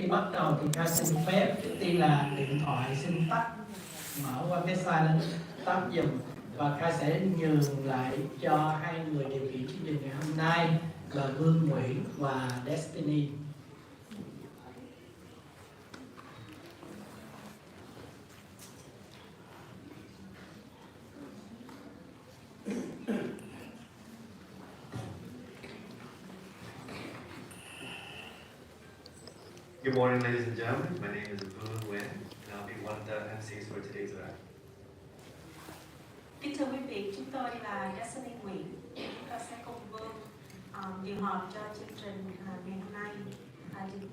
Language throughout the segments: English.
bắt đầu thì Kha xin phép trước tiên là điện thoại xin tắt, mở qua cái silent tắt dùm, và Kha sẽ nhường lại cho hai người điều khiển chương trình ngày hôm nay là Vương Nguyễn và Destiny. Good morning, ladies and gentlemen. My name is Vu Nguyen, and I'll be one of the MCs for today's event. Kính thưa quý vị, chúng tôi là Destiny Nguyễn. Chúng tôi sẽ cùng Vương điều họp cho chương trình ngày hôm nay.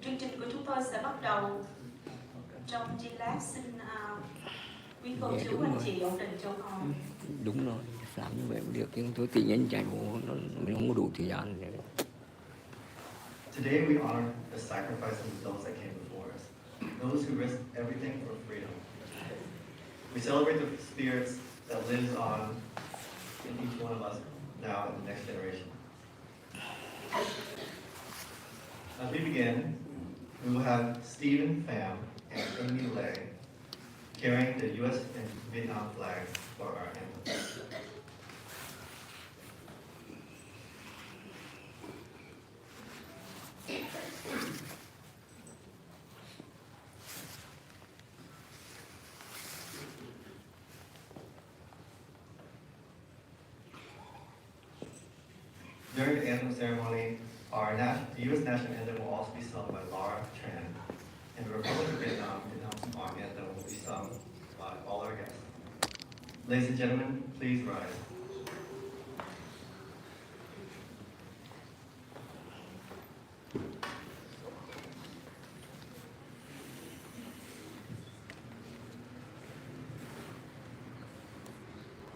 Chương trình của chúng tôi sẽ bắt đầu trong giây lát. Xin quý cô chú anh chị ổn định chỗ ngồi. Đúng rồi, làm như vậy cũng được, nhưng tôi tự nhiên chạy bộ mình không có đủ thời gian. Today we honor the sacrifices of those that came before us, those who risked everything for freedom. We celebrate the spirits that lives on in each one of us now and the next generation. As we begin, we will have Stephen Pham and Amy Lay carrying the U.S. and Vietnam flags for our anthem. During the anthem ceremony, the U.S. national anthem will also be sung by Laura Tran, and the Republic of Vietnam anthem will be sung by all our guests. Ladies and gentlemen, please rise.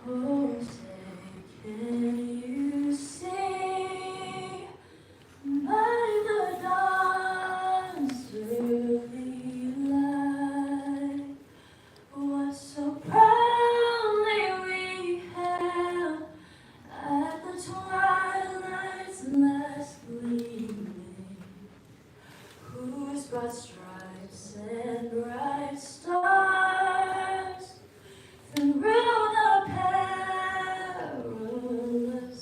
Oh, say, can you see by the dawn's early light what so proudly we hailed at the twilight's last gleaming, whose broad stripes and bright stars through the perilous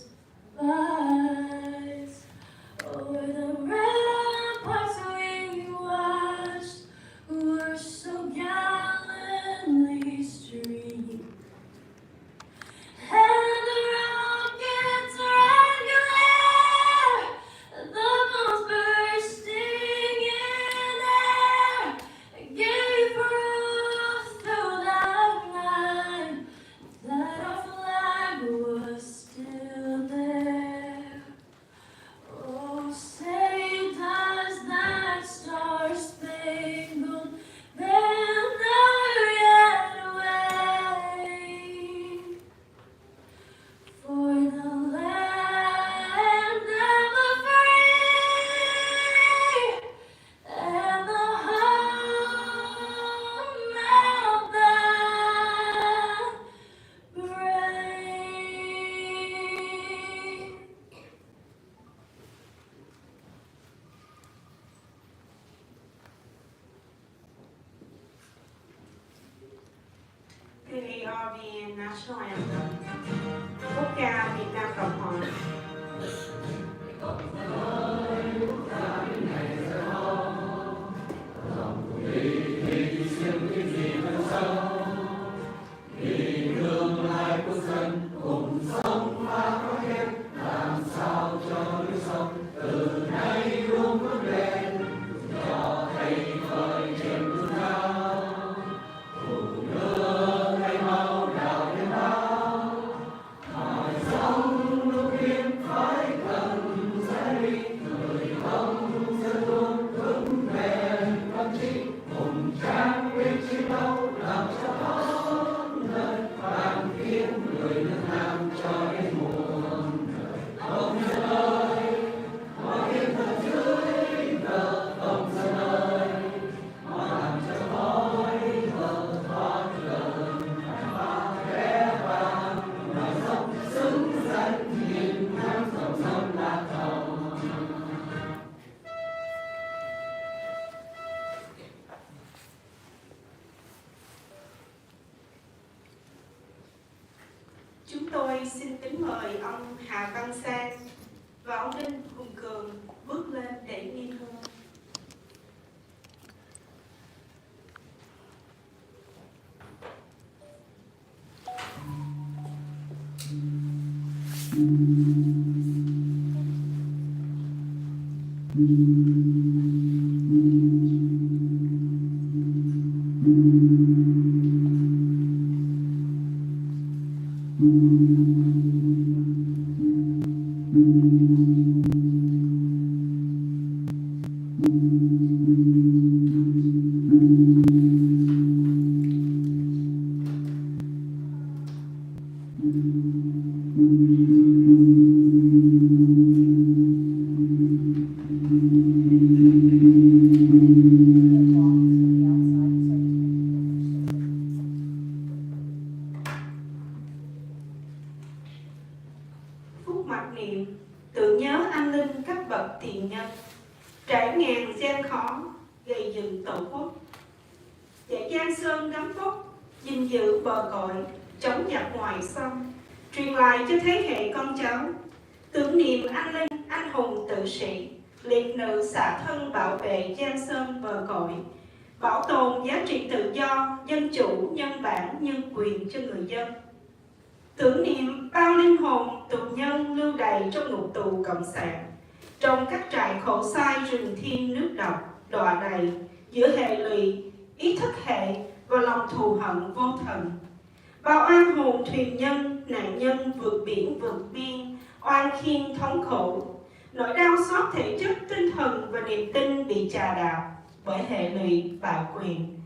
fights o'er the ramparts we watched were so gallantly streamed, and the rockets regular, the bombs bursting in air, gave proof through the night that our flag was still there. Oh, say does that star-spangled banner yet wave for the land and the free and the home of the brave? The ARVN National Anthem. Quốc ca Việt Nam Cộng Hòa. Hãy subscribe chúng tôi xin kính mời ông Hà Văn Sang và ông Đinh Hùng Cường bước lên để nghi hương. Phút mặc niệm tưởng nhớ anh linh các bậc tiền nhân trải ngàn gian khó gây dựng tổ quốc, để Giang Sơn gấm vóc gìn giữ bờ cõi chống giặc ngoài xâm, truyền lại cho thế hệ con cháu tưởng niệm anh linh anh hùng tử sĩ liệt nữ xả thân bảo vệ Giang Sơn bờ cõi, bảo tồn giá trị tự do dân chủ nhân bản nhân quyền cho người dân. Tưởng niệm bao linh hồn tù nhân lưu đày trong ngục tù cộng sản, trong các trại khổ sai rừng thiên nước độc đọa đầy giữa hệ lụy ý thức hệ và lòng thù hận vô thần. Bao an hồn thuyền nhân nạn nhân vượt biển vượt biên oan khiên thống khổ, nỗi đau xót thể chất tinh thần và niềm tin bị chà đạp bởi hệ lụy bạo quyền.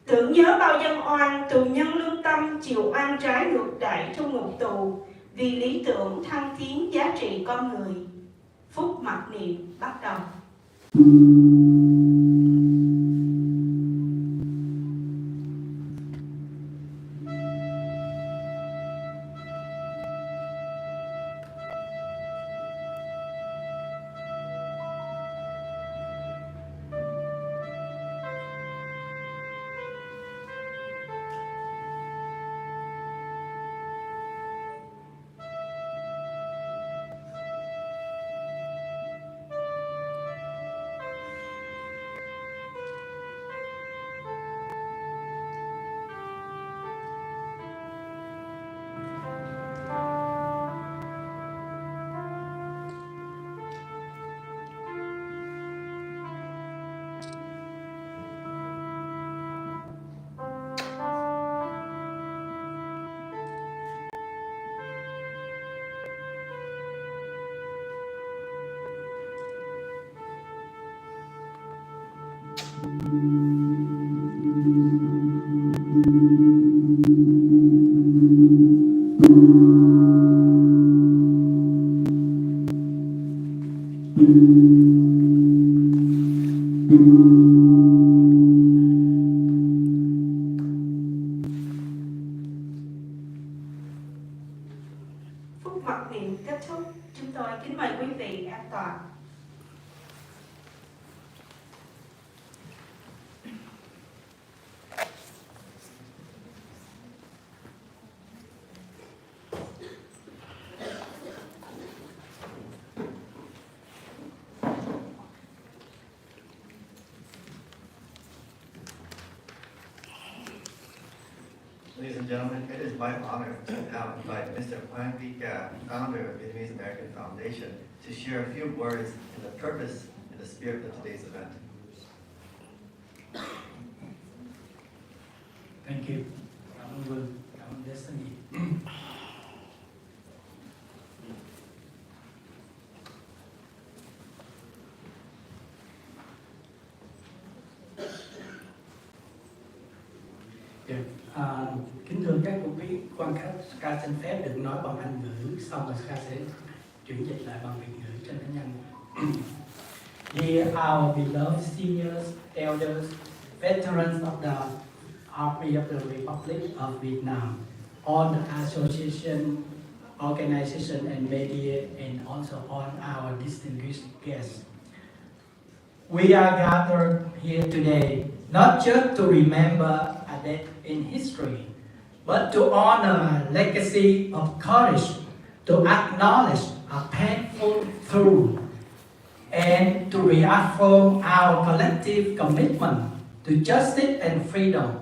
Tưởng nhớ bao dân oan tù nhân lương tâm chịu oan trái ngược đãi trong ngục tù vì lý tưởng thăng tiến giá trị con người. Phút mặc niệm bắt đầu. Phút mặc niệm kết thúc, chúng tôi kính mời quý vị an toàn. Ladies and gentlemen, it is my honor to now invite Mr. Hoang Vi Ka, founder of Vietnamese American Foundation, to share a few words in the purpose and the spirit of today's event. Thank you. Cảm ơn Vương, cảm ơn Destiny. Kính thưa các quý quan khách, Ska xin phép được nói bằng Anh ngữ, xong rồi Ska sẽ chuyển dịch lại bằng Việt ngữ cho nó nhanh. Dear our beloved seniors, elders, veterans of the Army of the Republic of Vietnam, all the association, organization and media, and also all our distinguished guests. We are gathered here today not just to remember a date in history, but to honor a legacy of courage, to acknowledge a painful truth, and to reaffirm our collective commitment to justice and freedom.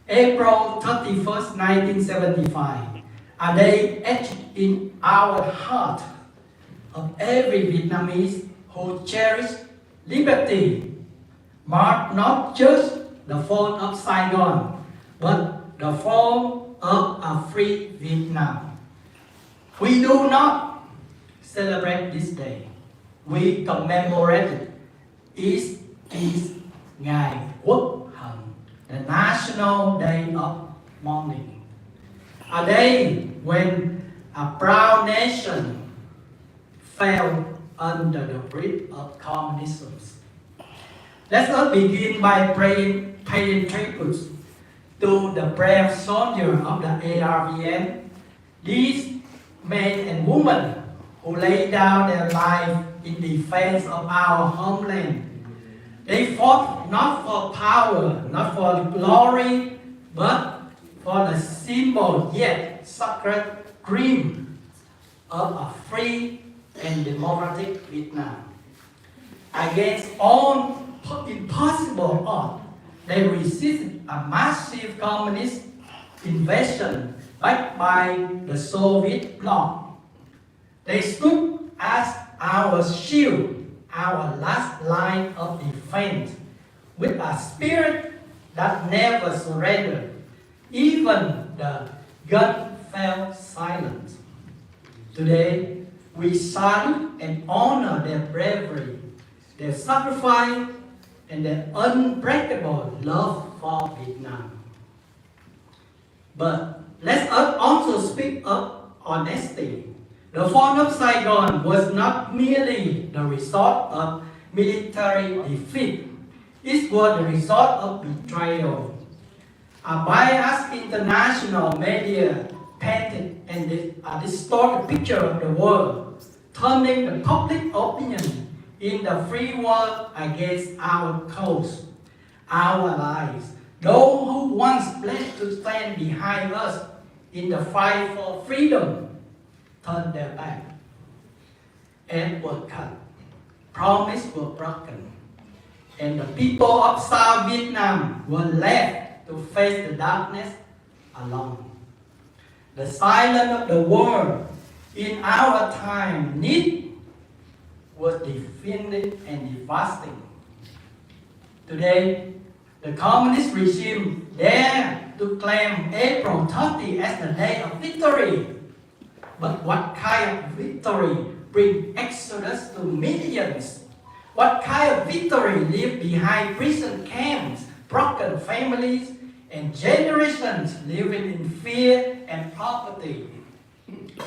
April 31st, 1975, a day etched in our heart of every Vietnamese who cherish liberty, marked not just the fall of Saigon, but the fall of a free Vietnam. We do not celebrate this day. We commemorate it is Ngày Quốc Hận, the National Day of Mourning. A day when a proud nation fell under the grip of communism. Let us begin by paying tribute to the brave soldiers of the ARVN, these men and women who laid down their life in defense of our homeland. They fought not for power, not for glory, but for the simple yet sacred dream of a free and democratic Vietnam. Against all impossible odds, they resisted a massive communist invasion backed by the Soviet bloc. They stood as our shield, our last line of defense, with a spirit that never surrendered. Even the gun fell silent. Today, we salute and honor their bravery, their sacrifice, and their unbreakable love for Vietnam. But let us also speak of honesty. The fall of Saigon was not merely the result of military defeat. It was the result of betrayal. A biased international media painted a distorted picture of the world, turning the public opinion in the free world against our cause, our allies, those who once pledged to stand behind us in the fight for freedom, turned their back. Aid were cut, promises were broken, and the people of South Vietnam were left to face the darkness alone. The silence of the world in our time was definitive and devastating. Today, the communist regime dared to claim April 30 as the day of victory. But what kind of victory brings exodus to millions? What kind of victory leaves behind prison camps, broken families, and generations living in fear and poverty?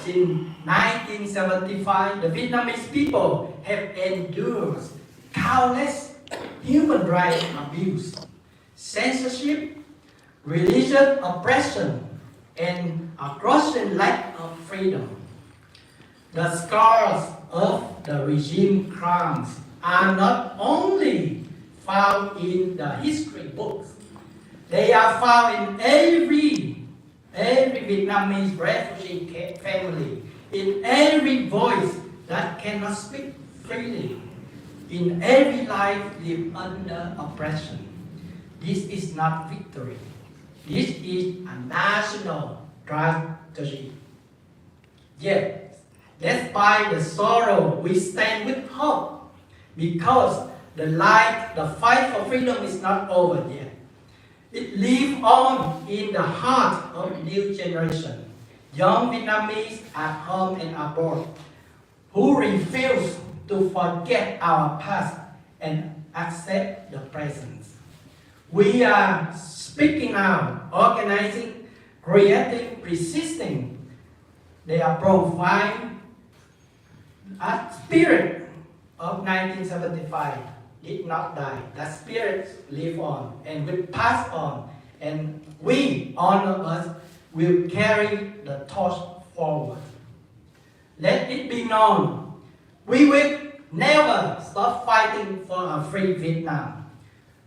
Since 1975, the Vietnamese people have endured countless human rights abuse, censorship, religious oppression, and a crushing lack of freedom. The scars of the regime crimes are not only found in the history books, they are found in every Vietnamese refugee family, in every voice that cannot speak freely, in every life lived under oppression. This is not victory. This is a national tragedy. Yet, despite the sorrow, we stand with hope, because the fight for freedom is not over yet. It lives on in the heart of new generation, young Vietnamese at home and abroad, who refuse to forget our past and accept the present. We are speaking out, organizing, creating, resisting. They are providing a spirit of 1975. Did not die. That spirit live on and will pass on, and we, all of us, will carry the torch forward. Let it be known, we will never stop fighting for a free Vietnam.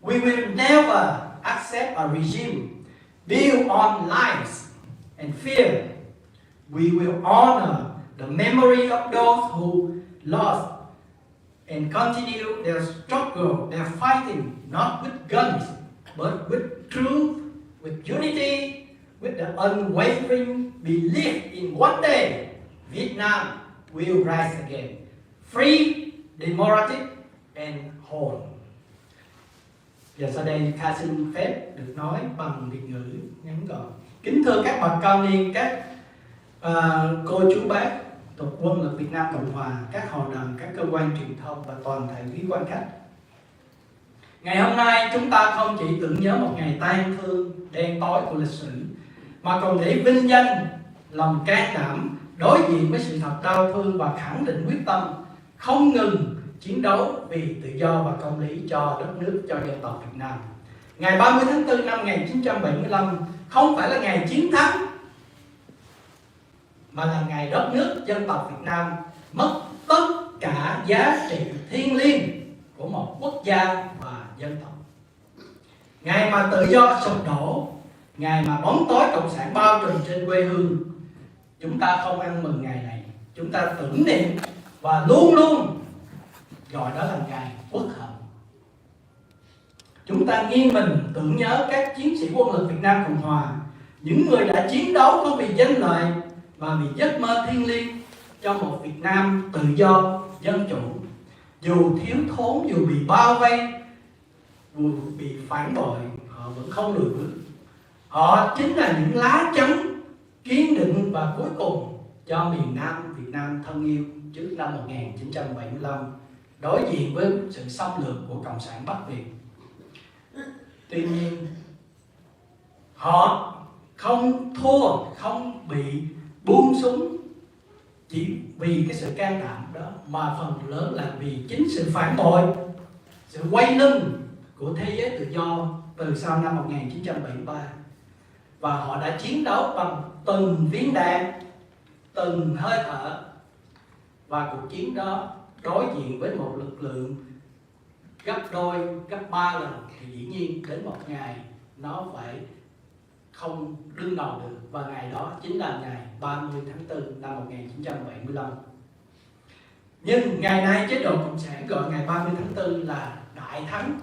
We will never accept a regime built on lies, and fear. We will honor the memory of those who lost and continue their struggle, their fighting, not with guns, but with truth, with unity, with the unwavering belief in one day Vietnam will rise again, free, democratic and whole. Và sau đây Kha xin phép được nói bằng Việt ngữ ngắn gọn. Kính thưa các bậc cao niên, các cô chú bác thuộc Quân lực Việt Nam Cộng Hòa, các hội đoàn, các cơ quan truyền thông và toàn thể quý quan khách. Ngày hôm nay chúng ta không chỉ tưởng nhớ một ngày tang thương đen tối của lịch sử, mà còn để vinh danh lòng can đảm đối diện với sự thật đau thương và khẳng định quyết tâm không ngừng chiến đấu vì tự do và công lý cho đất nước, cho dân tộc Việt Nam. Ngày 30 tháng 4 năm 1975 không phải là ngày chiến thắng, mà là ngày đất nước dân tộc Việt Nam mất tất cả giá trị thiêng liêng của một quốc gia và dân tộc. Ngày mà tự do sụp đổ, ngày mà bóng tối cộng sản bao trùm trên quê hương, chúng ta không ăn mừng ngày này, chúng ta tưởng niệm và luôn luôn gọi đó là ngày uất hận. Chúng ta nghiêng mình tưởng nhớ các chiến sĩ Quân lực Việt Nam Cộng Hòa, những người đã chiến đấu không vì danh lợi mà vì giấc mơ thiêng liêng cho một Việt Nam tự do, dân chủ. Dù thiếu thốn, dù bị bao vây, dù bị phản bội, họ vẫn không lùi bước. Họ chính là những lá chắn kiên định và cuối cùng cho miền Nam Việt Nam thân yêu trước năm 1975, đối diện với sự xâm lược của Cộng sản Bắc Việt. Tuy nhiên, họ không thua, không bị buông súng chỉ vì cái sự can đảm đó, mà phần lớn là vì chính sự phản bội, sự quay lưng của thế giới tự do từ sau năm 1973. Và họ đã chiến đấu bằng từng viên đạn, từng hơi thở. Và cuộc chiến đó đối diện với một lực lượng gấp đôi, gấp 3 lần, thì dĩ nhiên đến một ngày nó phải không đương đầu được. Và ngày đó chính là ngày 30 tháng 4 năm 1975. Nhưng ngày nay chế độ Cộng sản gọi ngày 30 tháng 4 là đại thắng.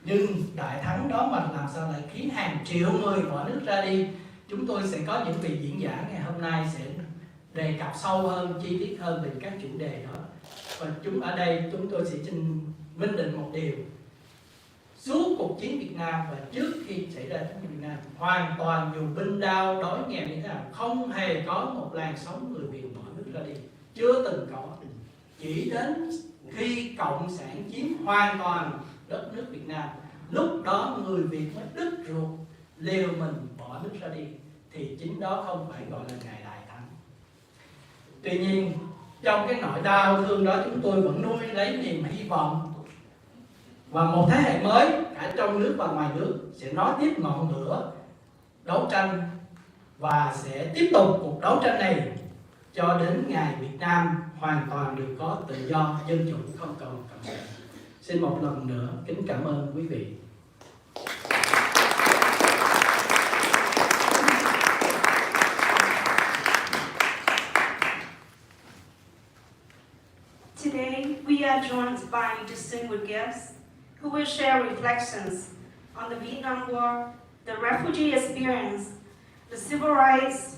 Nhưng đại thắng đó mà làm sao lại khiến hàng triệu người bỏ nước ra đi? Chúng tôi sẽ có những vị diễn giả ngày hôm nay sẽ đề cập sâu hơn, chi tiết hơn về các chủ đề đó. Và ở đây chúng tôi sẽ xin minh định một điều: suốt cuộc chiến Việt Nam và trước khi xảy ra chiến Việt Nam, hoàn toàn dù binh đao đói nghèo như thế nào, không hề có một làn sóng người Việt bỏ nước ra đi, chưa từng có. Chỉ đến khi Cộng sản chiếm hoàn toàn đất nước Việt Nam, lúc đó người Việt mới đứt ruột liều mình bỏ nước ra đi, thì chính đó không phải gọi là ngày đại thắng. Tuy nhiên trong cái nỗi đau thương đó, chúng tôi vẫn nuôi lấy niềm hy vọng, và một thế hệ mới cả trong nước và ngoài nước sẽ nối tiếp ngọn lửa đấu tranh và sẽ tiếp tục cuộc đấu tranh này cho đến ngày Việt Nam hoàn toàn được có tự do, dân chủ, không còn cộng sản. Xin một lần nữa kính cảm ơn quý vị. Today, we are joined by distinguished guests who will share reflections on the Vietnam War, the refugee experience, the civil rights,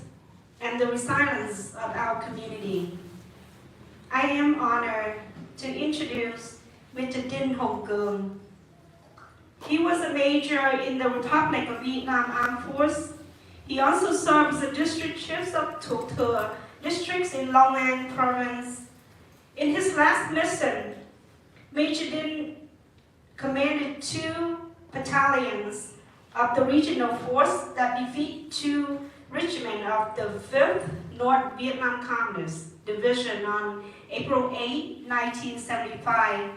and the resilience of our community. I am honored to introduce Mr. Dinh Hồng Cường. He was a major in the Republic of Vietnam Armed Force. He also served as the district chief of Thủ Thừa districts in Long An province. In his last mission, Major Dinh commanded 2 battalions of the regional force that defeat 2 regiments of the 5th North Vietnam Communist Division on April 8, 1975.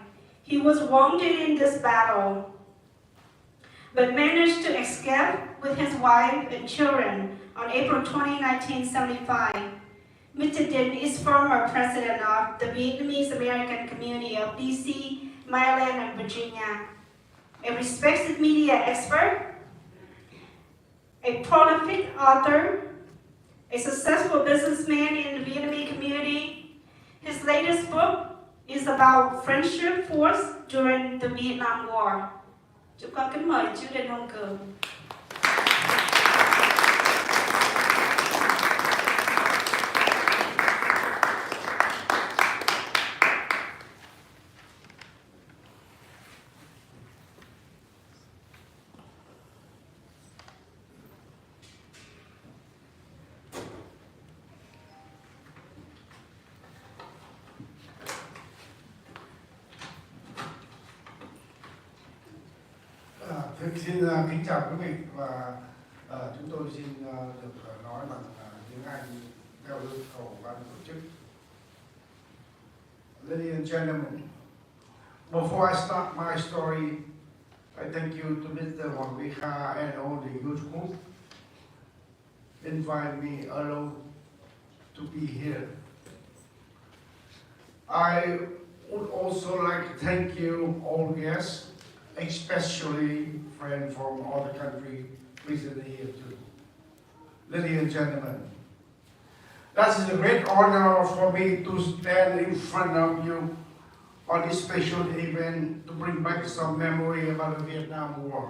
He was wounded in this battle, but managed to escape with his wife and children on April 20, 1975. Mr. Dinh is former president of the Vietnamese American Community of DC, Maryland, and Virginia, a respected media expert, a prolific author, a successful businessman in the Vietnamese community. His latest book is about friendship forged during the Vietnam War. Chúng con kính mời chú Đinh Hồng Cường. Xin kính chào quý vị và chúng tôi xin được nói bằng tiếng Anh theo yêu cầu ban tổ chức. Ladies and gentlemen, before I start my story, I thank you to Mr. Hoàng Vy Kha and all the youth group invite me alone to be here. I would also like to thank you all guests, especially friends from other countries visiting here too. Ladies and gentlemen, that is a great honor for me to stand in front of you on this special event to bring back some memory about the Vietnam War,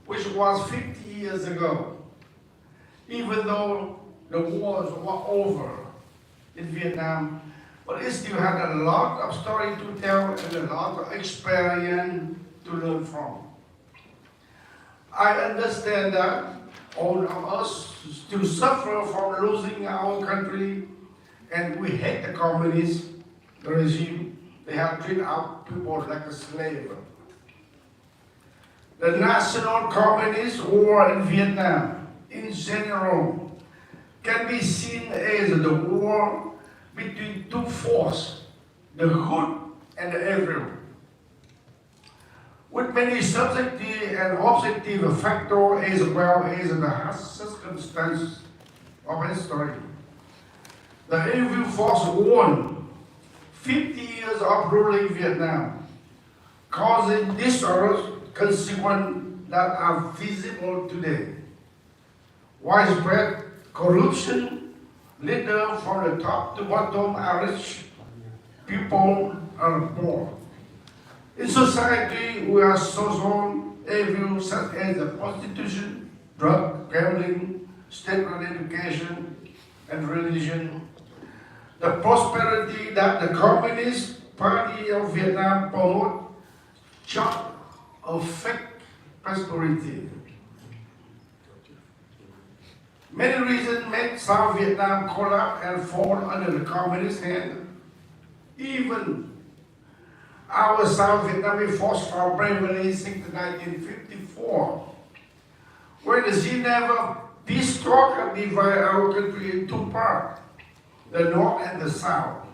which was 50 years ago. Even though the wars were over in Vietnam, but it still had a lot of story to tell and a lot of experience to learn from. I understand that all of us still suffer from losing our country, and we hate the communist regime. They have treated our people like a slave. The national communist war in Vietnam, in general, can be seen as the war between two forces, the good and the evil, with many subjective and objective factors as well as the circumstances of history. The evil force won 50 years of ruling Vietnam, causing disastrous consequences that are visible today. Widespread corruption, leader from the top to bottom are rich, people are poor. In society, we are social evils such as the prostitution, drug, gambling, state-run education, and religion. The prosperity that the Communist Party of Vietnam promotes short of fake prosperity. Many reasons made South Vietnam collapse and fall under the communist hand. Even our South Vietnamese force fought bravely since 1954, when the Geneva peace talk divided our country in two parts, the North and the South.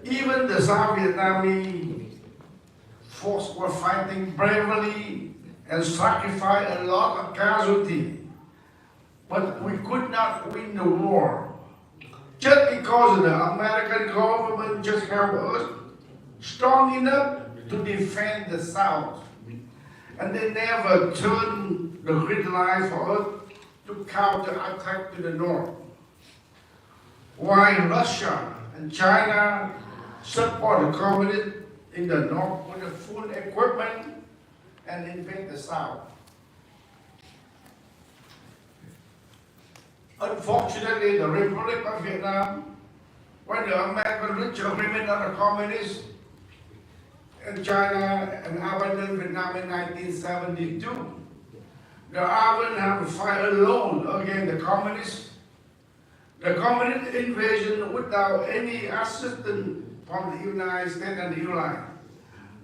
Even the South Vietnamese force were fighting bravely and sacrificed a lot of casualties, but we could not win the war. Just because the American government just helped us strong enough to defend the South. And they never turned the grid line for us to counter-attack to the North. While Russia and China support the communists in the North with the full equipment and invade the South. Unfortunately, the Republic of Vietnam, when the American reached agreement on the communists and China and abandoned Vietnam in 1972, the Army had to fight alone against the communists. The communist invasion without any assistance from the United States and the Allies.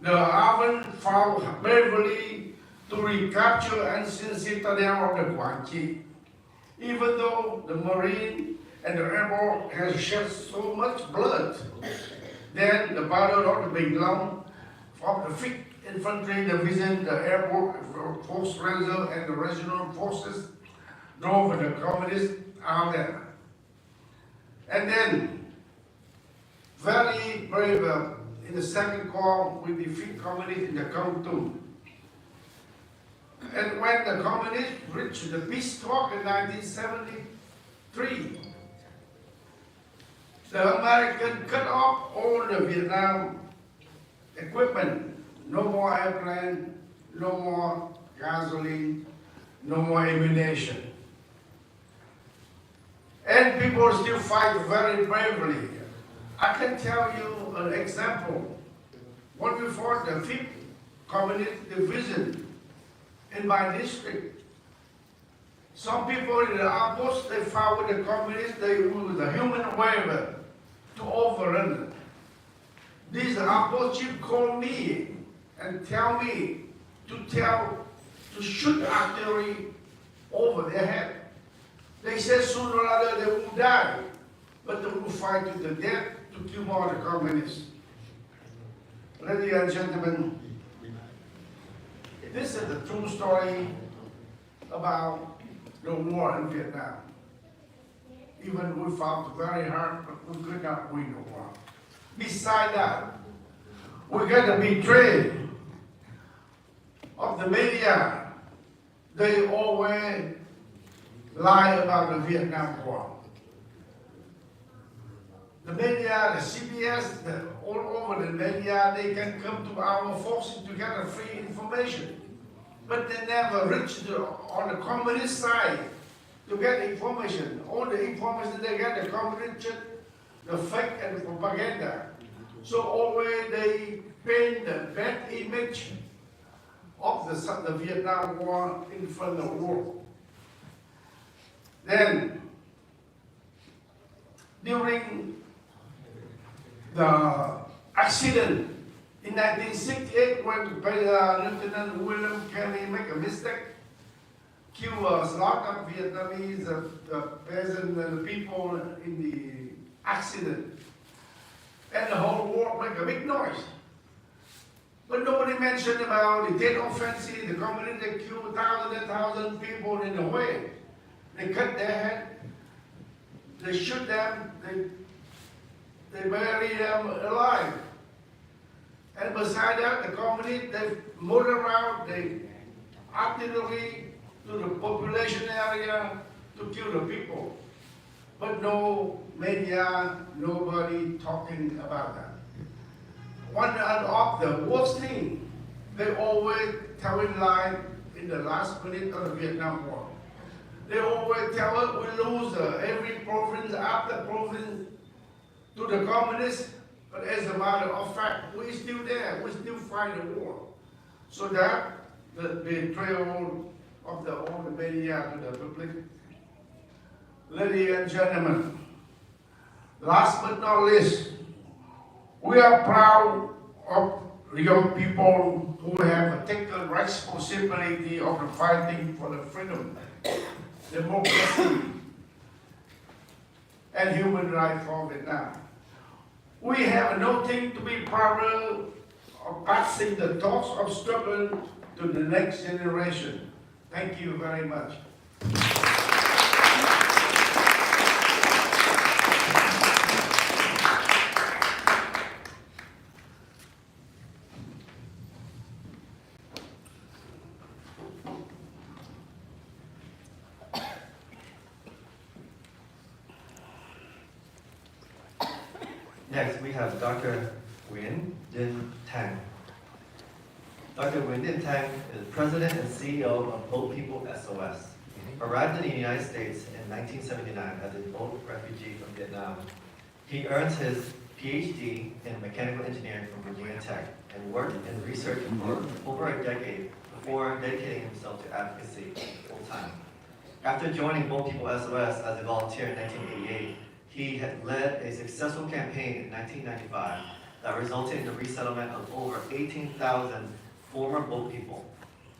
The Army fought bravely to recapture ancient citadel of the Quang Tri. Even though the Marine and the Airborne has shed so much blood, then the Battle of the Big Long from the 5th Infantry Division, the Airborne Force Ranger, and the regional forces drove the communists out there. And then, very brave, in the Second Corps, we defeat communists in the Kong Tung. And when the communists reached the peace talk in 1973, the American cut off all the Vietnam equipment. No more airplane, no more gasoline, no more ammunition. And people still fight very bravely. I can tell you an example. When we fought the 5th Communist Division in my district, some people in the outpost, they fought with the communists, they used the human waiver to overrun them. These outpost chiefs called me and tell me to shoot artillery over their head. They said sooner or later they will die, but they will fight to the death to kill all the communists. Ladies and gentlemen, this is the true story about the war in Vietnam. Even we fought very hard, but we could not win the war. Besides that, we got the betrayal of the media. They always lie about the Vietnam War. The media, the CBS, all over the media, they can come to our forces to get free information. But they never reach on the communist side to get information. All the information they get, the communist, the fake and the propaganda. So always they paint the bad image of the Vietnam War in front of the world. Then, during the accident in 1968, when Lieutenant William Kelly make a mistake, kill a lot of Vietnamese peasants and the people in the accident, and the whole world make a big noise. But nobody mentioned about the Tet Offensive, the communist that killed thousands and thousands of people in the way. They cut their head, they shoot them, they bury them alive. And beside that, the communists, they murder out the artillery to the population area to kill the people. But no media, nobody talking about that. One of the worst thing, they always telling lie in the last minute of the Vietnam War. They always tell us we lose every province after province to the communists, but as a matter of fact, we're still there, we still fight the war. So that the betrayal of all the media to the public. Ladies and gentlemen, last but not least, we are proud of the young people who have taken responsibility of the fighting for the freedom, democracy, and human rights for Vietnam. We have nothing to be proud of passing the torch of struggle to the next generation. Thank you very much. Next, we have Dr. Nguyen Dinh Thanh. Dr. Nguyen Dinh Thanh is President and CEO of Boat People SOS. Arrived in the United States in 1979 as a boat refugee from Vietnam. He earned his PhD in mechanical engineering from Virginia Tech and worked in research for over a decade before dedicating himself to advocacy full-time. After joining Boat People SOS as a volunteer in 1988, he had led a successful campaign in 1995 that resulted in the resettlement of over 18,000 former boat people.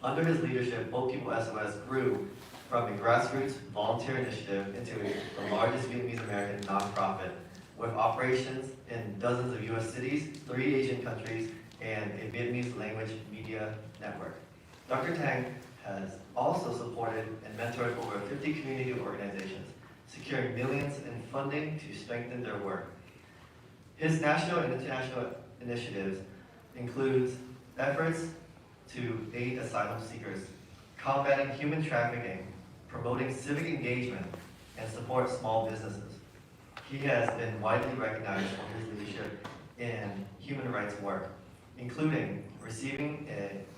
Under his leadership, Boat People SOS grew from a grassroots volunteer initiative into the largest Vietnamese American nonprofit with operations in dozens of US cities, 3 Asian countries, and a Vietnamese language media network. Dr. Thanh has also supported and mentored over 50 community organizations, securing millions in funding to strengthen their work. His national and international initiatives includes efforts to aid asylum seekers, combating human trafficking, promoting civic engagement, and support small businesses. He has been widely recognized for his leadership in human rights work, including receiving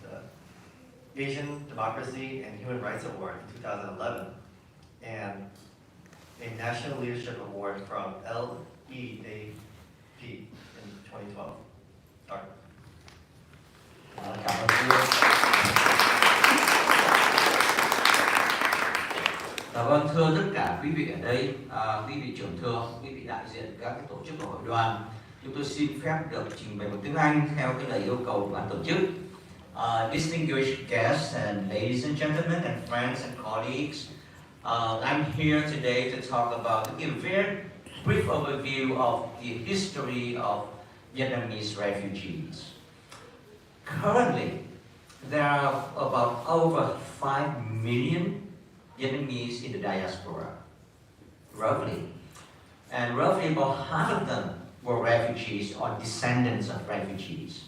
the Asian Democracy and Human Rights Award in 2011 and a National Leadership Award from LEAP in 2012. Sorry. Cảm ơn thưa. Vâng, thưa tất cả quý vị ở đây, quý vị trưởng thưa, quý vị đại diện các tổ chức và hội đoàn, chúng tôi xin phép được trình bày bằng tiếng Anh theo cái lời yêu cầu của ban tổ chức. Distinguished guests and ladies and gentlemen and friends and colleagues, I'm here today to talk about, to give a very brief overview of the history of Vietnamese refugees. Currently, there are about over 5 million Vietnamese in the diaspora, roughly. And roughly about half of them were refugees or descendants of refugees.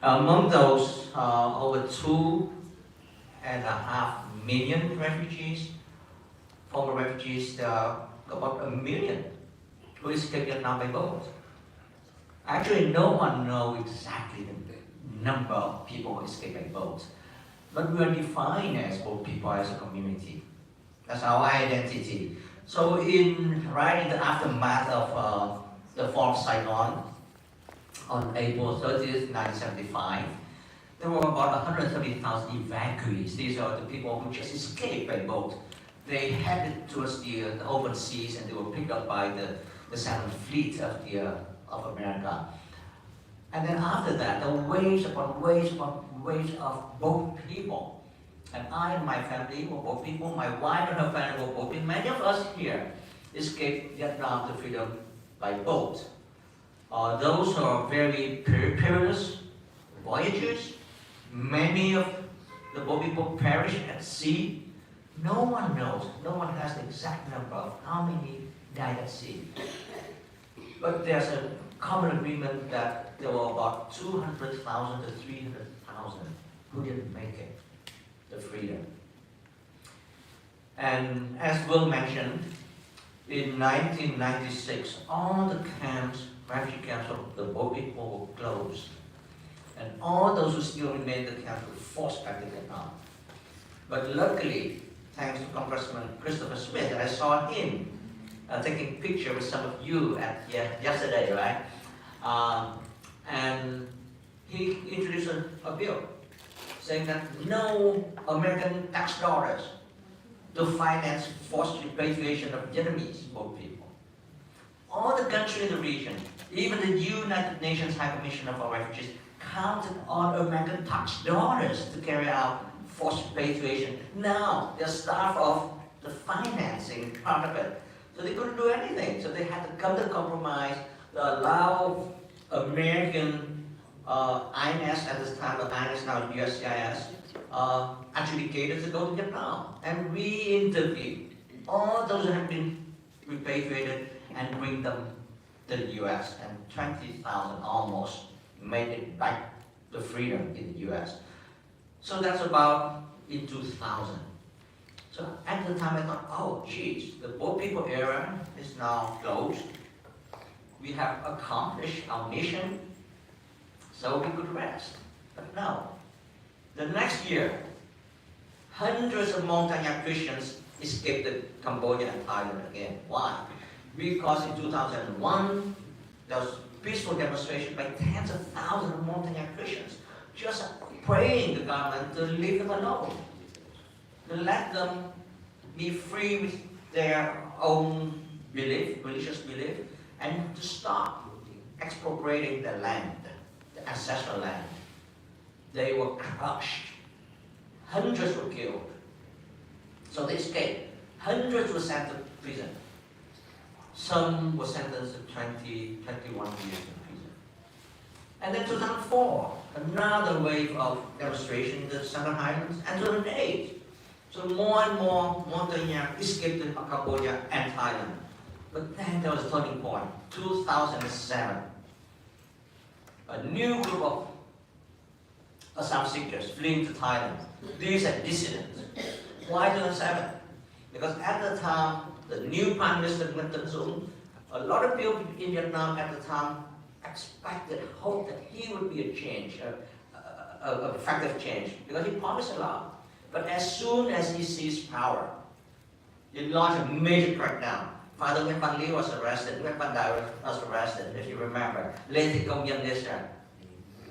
Among those, over 2.5 million refugees, former refugees, there are about 1 million who escaped Vietnam by boat. Actually, no one knows exactly the number of people who escaped by boat. But we are defined as boat people, as a community. That's our identity. So right in the aftermath of the fall of Saigon, on April 30th, 1975, there were about 130,000 evacuees. These are the people who just escaped by boat. They headed towards the open seas and they were picked up by the Seventh Fleet of America. And then after that, there were waves upon waves upon waves of boat people. And I and my family were boat people. My wife and her family were boat people. Many of us here escaped Vietnam to freedom by boat. Those are very perilous voyages. Many of the boat people perished at sea. No one knows, no one has the exact number of how many died at sea. But there's a common agreement that there were about 200,000 to 300,000 who didn't make it to freedom. And as Will mentioned, in 1996, all the camps, refugee camps of the boat people were closed. And all those who still remained in the camps were forced back to Vietnam. But luckily, thanks to Congressman Christopher Smith, I saw him taking picture with some of you yesterday, right? And he introduced a bill saying that no American tax dollars to finance forced repatriation of Vietnamese boat people. All the countries in the region, even the United Nations High Commissioner for Refugees, counted on American tax dollars to carry out forced repatriation. Now they're starved of the financing part of it. So they couldn't do anything. So they had to come to a compromise to allow American INS at this time, the INS now USCIS, adjudicated to go to Vietnam and re-interview all those who have been repatriated and bring them to the US. And 20,000 almost made it back to freedom in the US. So that's about in 2000. So at the time I thought, oh geez, the boat people era is now closed. We have accomplished our mission, so we could rest. But no. The next year, hundreds of Montagnard Christians escaped to Cambodia and Thailand again. Why? Because in 2001, there was peaceful demonstration by tens of thousands of Montagnard Christians, just praying the government to leave them alone, to let them be free with their own belief, religious belief, and to stop expropriating the land, the ancestral land. They were crushed. Hundreds were killed. So they escaped. Hundreds were sent to prison. Some were sentenced to 21 years in prison. And then 2004, another wave of demonstration in the Southern Highlands, and 2008. So more and more Montagnard escaped to Cambodia and Thailand. But then there was a turning point, 2007. A new group of asylum seekers fleeing to Thailand. These are dissidents. Why 2007? Because at the time, the new Prime Minister Nguyen Tân Dũng, a lot of people in Vietnam at the time expected, hoped that he would be a change, a effective change, because he promised a lot. But as soon as he seized power, he launched a major crackdown. Father Nguyen Van Ly was arrested, Nguyen Van Dai was arrested, if you remember. Lê Thị Công Nhân this year.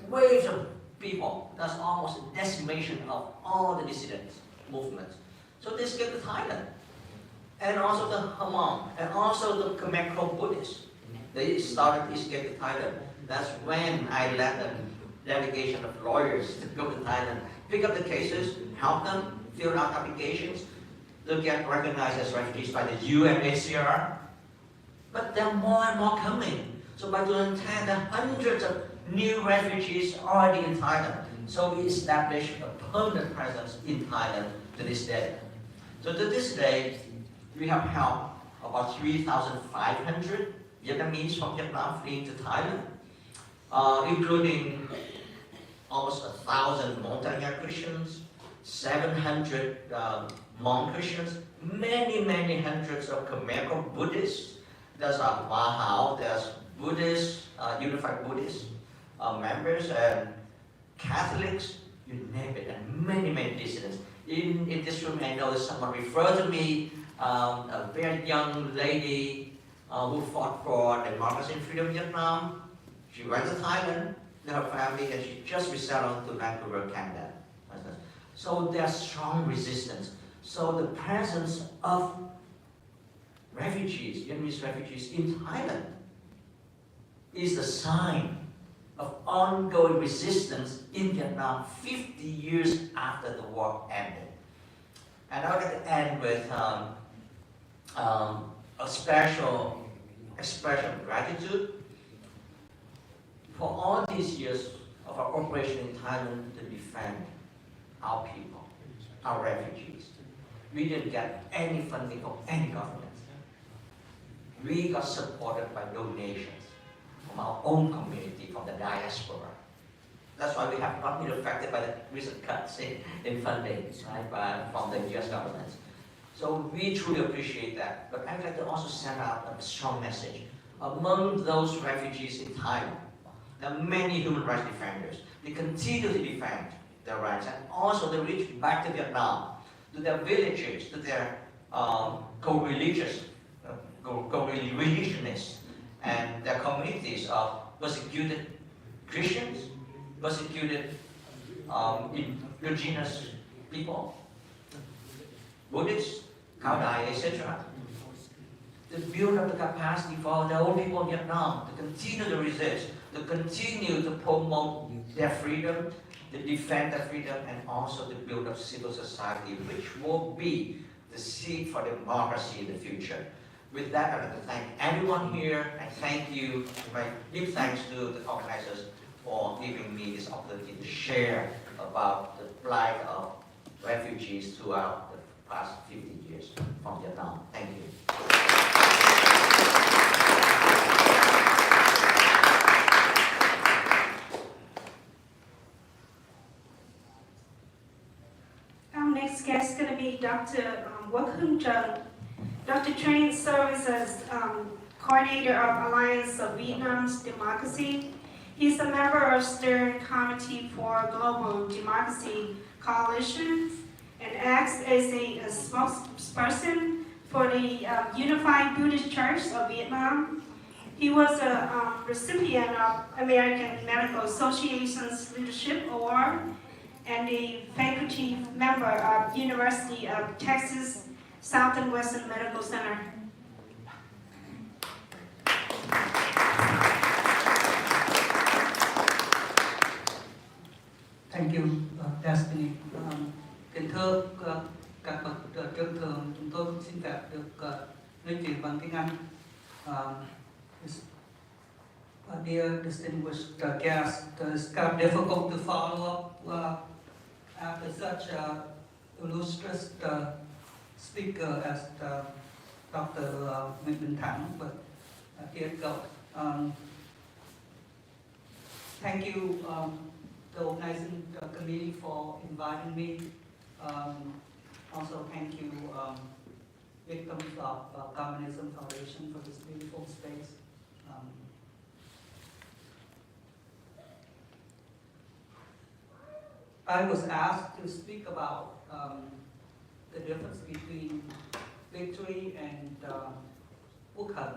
Waves of people. That's almost a decimation of all the dissident movements. So they escaped to Thailand. And also the Hmong, and also the Khmer Krom Buddhists. They started to escape to Thailand. That's when I led a delegation of lawyers to go to Thailand, pick up the cases, help them, fill out applications, to get recognized as refugees by the UNHCR. But there are more and more coming. So by 2010, there are hundreds of new refugees already in Thailand. So we established a permanent presence in Thailand to this day. So to this day, we have helped about 3,500 Vietnamese from Vietnam fleeing to Thailand, including almost 1,000 Montagnard Christians, 700 Hmong Christians, many hundreds of Khmer Krom Buddhists. There's Hoa Hao, there's Buddhists, Unified Buddhist members, and Catholics, you name it, and many dissidents. In this room, I know someone referred to me, a very young lady who fought for democracy and freedom in Vietnam. She went to Thailand with her family, and she just resettled to Vancouver, Canada. So there's strong resistance. So the presence of refugees, Vietnamese refugees in Thailand, is a sign of ongoing resistance in Vietnam 50 years after the war ended. And I would like to end with a special expression of gratitude for all these years of our operation in Thailand to defend our people, our refugees. We didn't get any funding from any government. We got supported by donations from our own community, from the diaspora. That's why we have not been affected by the recent cuts in funding, right, from the US government. So we truly appreciate that. But I'd like to also send out a strong message. Among those refugees in Thailand, there are many human rights defenders. They continue to defend their rights, and also they reach back to Vietnam, to their villages, to their co-religionists, and their communities of persecuted Christians, persecuted indigenous people, Buddhists, Cao Dai, etc. To build up the capacity for the old people in Vietnam to continue to resist, to continue to promote their freedom, to defend their freedom, and also to build up civil society, which will be the seed for democracy in the future. With that, I'd like to thank everyone here, and thank you, my deep thanks to the organizers for giving me this opportunity to share about the plight of refugees throughout the past 50 years from Vietnam. Thank you. Our next guest is going to be Dr. Wokhun Trần. Dr. Tran serves as coordinator of Alliance of Vietnam's Democracy. He's a member of Steering Committee for Global Democracy Coalition and acts as a spokesperson for the Unified Buddhist Church of Vietnam. He was a recipient of American Medical Association's Leadership Award and a faculty member of University of Texas South and Western Medical Center. Thank you, Destiny. Kính thưa các bậc trưởng thường, chúng tôi cũng xin phép được nói chuyện bằng tiếng Anh. Dear distinguished guests, it's kind of difficult to follow up after such an illustrious speaker as Dr. Nguyễn Đình Thắng, but here it goes. Thank you the organizing committee for inviting me. Also, thank you, victims of Communism Foundation, for this beautiful space. I was asked to speak about the difference between victory and Quốc hận.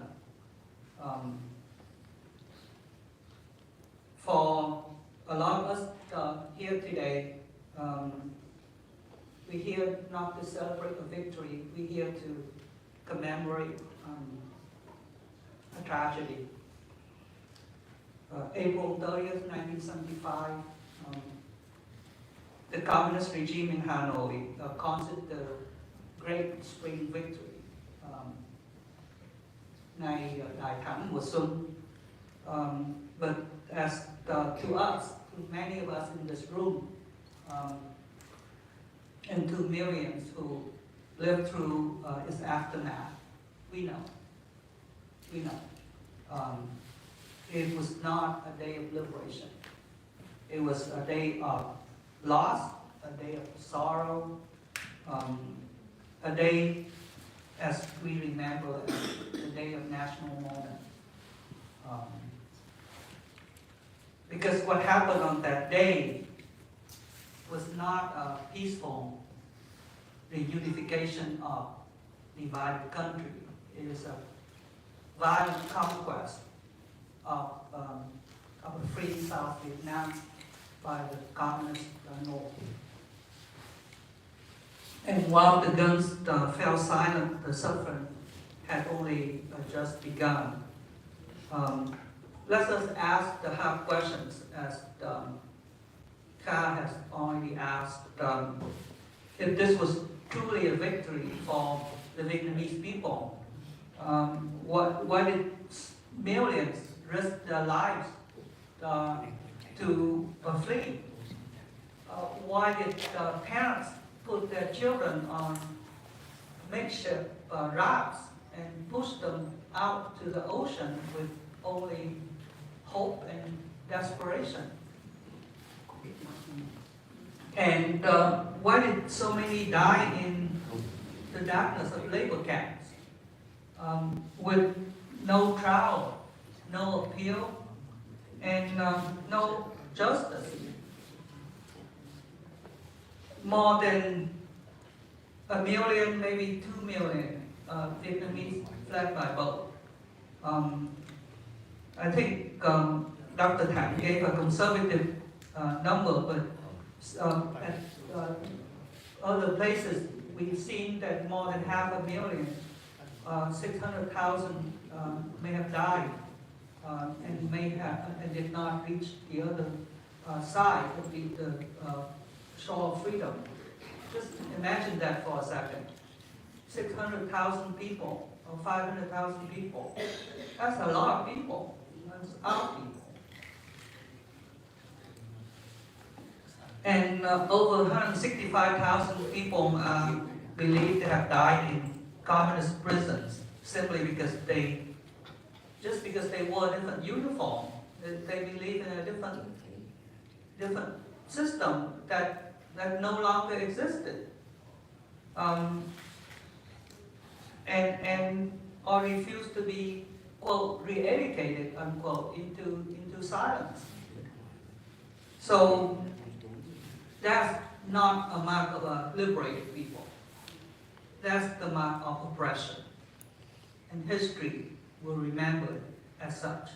For a lot of us here today, we're here not to celebrate a victory, we're here to commemorate a tragedy. April 30th, 1975, the communist regime in Hanoi calls it the Great Spring Victory. Ngày Đại thắng mùa xuân. But as to us, to many of us in this room, and to millions who lived through its aftermath, we know. It was not a day of liberation. It was a day of loss, a day of sorrow, a day, as we remember, the day of national mourning. Because what happened on that day was not a peaceful reunification of divided country. It is a violent conquest of a free South Vietnam by the communist North. And while the guns fell silent, the suffering had only just begun. Let us ask the hard questions, as Kha has already asked. If this was truly a victory for the Vietnamese people, why did millions risk their lives to flee? Why did parents put their children on makeshift rafts and push them out to the ocean with only hope and desperation? And why did so many die in the darkness of labor camps with no trial, no appeal, and no justice? More than 1 million, maybe 2 million Vietnamese fled by boat. I think Dr. Thản gave a conservative number, but at other places we've seen that more than 500,000, 600,000 may have died and may have and did not reach the other side of the shore of freedom. Just imagine that for a second. 600,000 people or 500,000 people. That's a lot of people. That's our people. And over 165,000 people believe they have died in communist prisons simply because they wore a different uniform. They believe in a different system that no longer existed, and or refused to be, quote, re-educated, unquote, into silence. So that's not a mark of a liberated people. That's the mark of oppression. And history will remember it as such.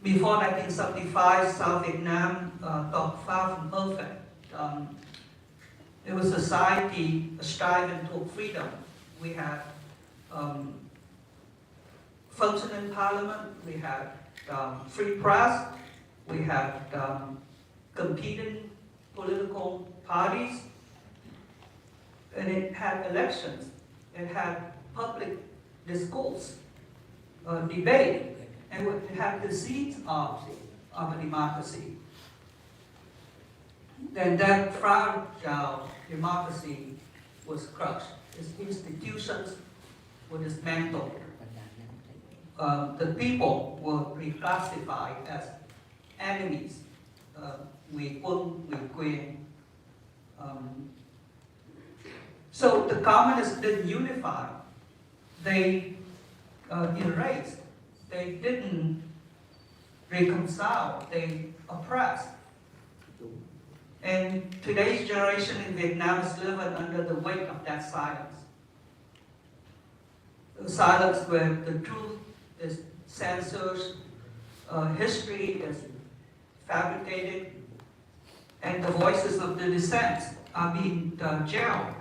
Before 1975, South Vietnam, got far from perfect. It was a society striving toward freedom. We had functioning parliament, we had free press, we had competing political parties, and it had elections, it had public discourse, debate, and it had the seeds of a democracy. Then that fragile democracy was crushed. Its institutions were dismantled. The people were reclassified as enemies, vì quân, vì quyền. So the communists didn't unify. They erased. They didn't reconcile. They oppressed. And today's generation in Vietnam is living under the weight of that silence. The silence where the truth is censored, history is fabricated, and the voices of the dissent are being jailed.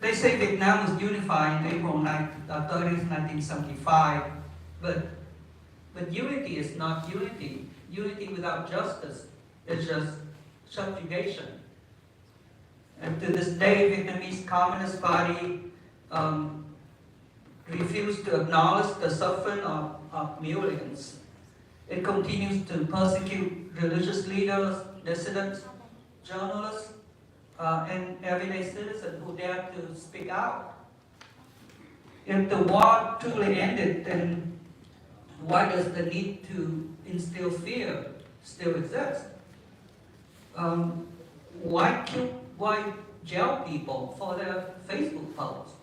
They say Vietnam was unified in April 30th, 1975, but unity is not unity. Unity without justice is just subjugation. And to this day, Vietnamese Communist Party refused to acknowledge the suffering of millions. It continues to persecute religious leaders, dissidents, journalists, and everyday citizens who dare to speak out. If the war truly ended, then why does the need to instill fear still exist? Why jail people for their Facebook posts?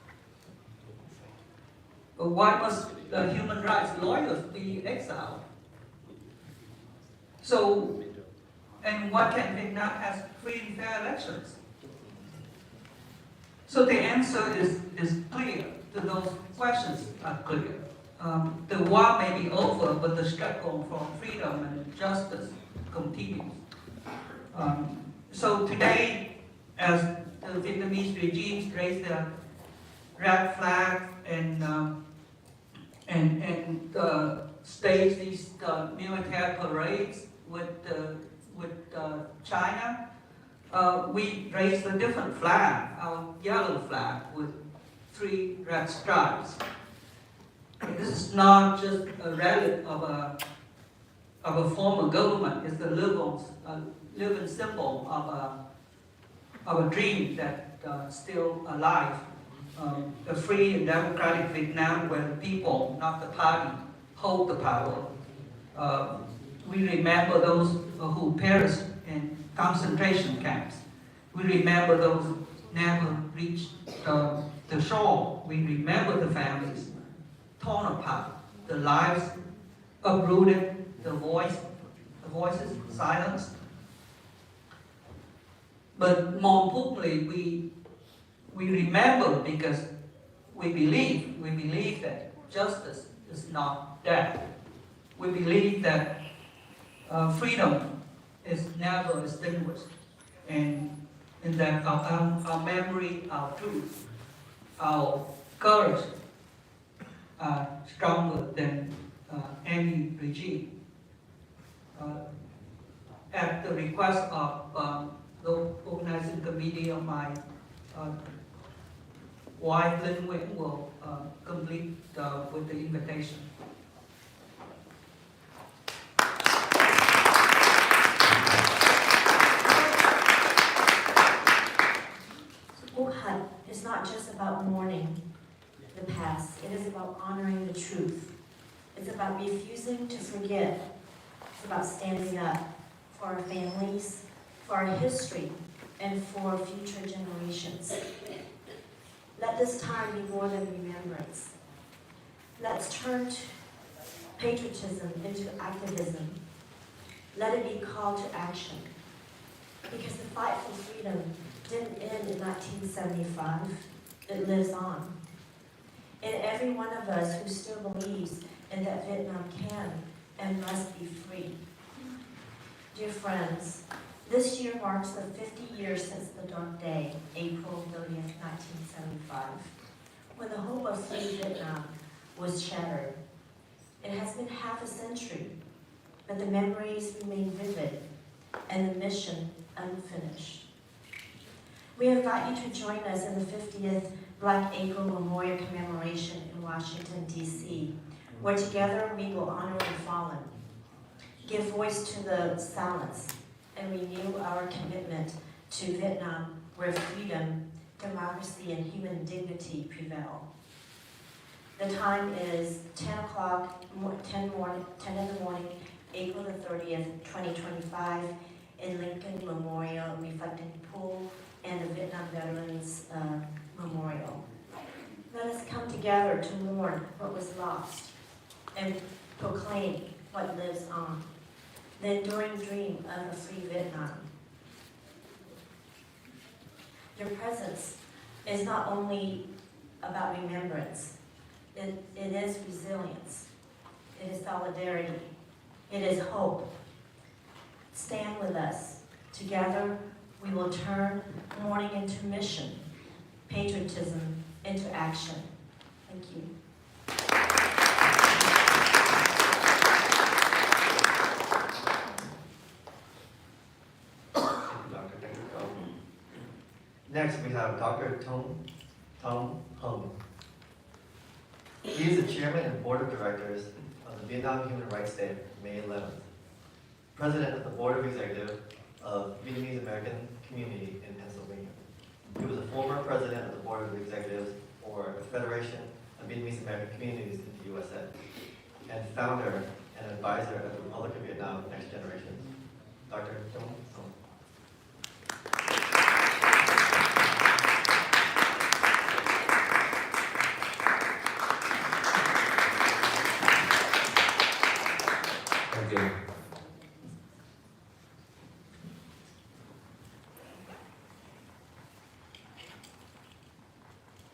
Why must the human rights lawyers be exiled? So, and why can't Vietnam have free and fair elections? So the answer is clear. To those questions are clear. The war may be over, but the struggle for freedom and justice continues. So today, as the Vietnamese regimes raise their red flag and stage these military parades with China, we raise a different flag, our yellow flag with 3 red stripes. This is not just a relic of a former government. It's the living symbol of a dream that's still alive. A free and democratic Vietnam where the people, not the party, hold the power. We remember those who perished in concentration camps. We remember those who never reached the shore. We remember the families torn apart, the lives uprooted, the voices silenced. But more importantly, we remember because we believe that justice is not dead. We believe that freedom is never extinguished, and that our memory, our truth, our courage are stronger than any regime. At the request of the organizing committee of my wife, Linh Nguyễn, will complete with the invitation. Quốc hận is not just about mourning the past. It is about honoring the truth. It's about refusing to forget. It's about standing up for our families, for our history, and for future generations. Let this time be more than remembrance. Let's turn patriotism into activism. Let it be called to action. Because the fight for freedom didn't end in 1975. It lives on. And every one of us who still believes in that Vietnam can and must be free. Dear friends, this year marks the 50 years since the dark day, April 30th, 1975, when the hope of free Vietnam was shattered. It has been half a century, but the memories remain vivid and the mission unfinished. We invite you to join us in the 50th Black April Memorial Commemoration in Washington, D.C., where together we will honor the fallen, give voice to the silence, and renew our commitment to Vietnam, where freedom, democracy, and human dignity prevail. The time is 10 o'clock, 10 in the morning, April the 30th, 2025, in Lincoln Memorial Reflecting Pool and the Vietnam Veterans Memorial. Let us come together to mourn what was lost and proclaim what lives on. The enduring dream of a free Vietnam. Your presence is not only about remembrance, it is resilience, it is solidarity, it is hope. Stand with us. Together, we will turn mourning into mission, patriotism into action. Thank you. Dr. Decker. Next, we have Dr. Tom Hung. He is the chairman and board of directors of the Vietnam Human Rights Day, May 11th. President of the board of executive of Vietnamese American Community in Pennsylvania. He was a former president of the board of executives for the Federation of Vietnamese American Communities in the USA, and founder and advisor of the Republic of Vietnam Next Generation. Dr. Tom Hung. Thank you.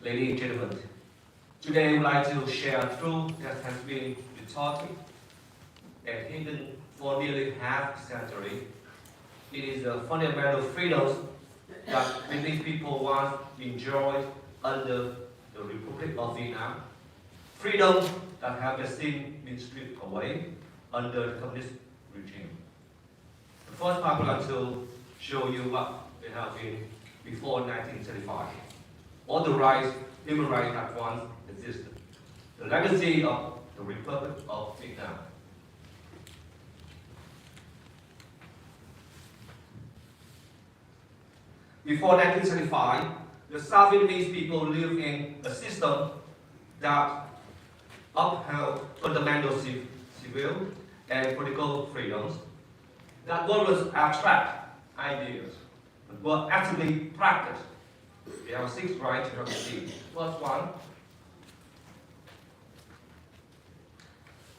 Ladies and gentlemen, today I would like to share a truth that has been distorted and hidden for nearly half a century. It is the fundamental freedoms that Vietnamese people once enjoyed under the Republic of Vietnam. Freedoms that have just been stripped away under the communist regime. The first part I would like to show you what it has been before 1935. All the rights, human rights that once existed. The legacy of the Republic of Vietnam. Before 1975, the South Vietnamese people lived in a system that upheld fundamental civil and political freedoms that was abstract ideas, but were actively practiced. We have 6 rights to receive. First one,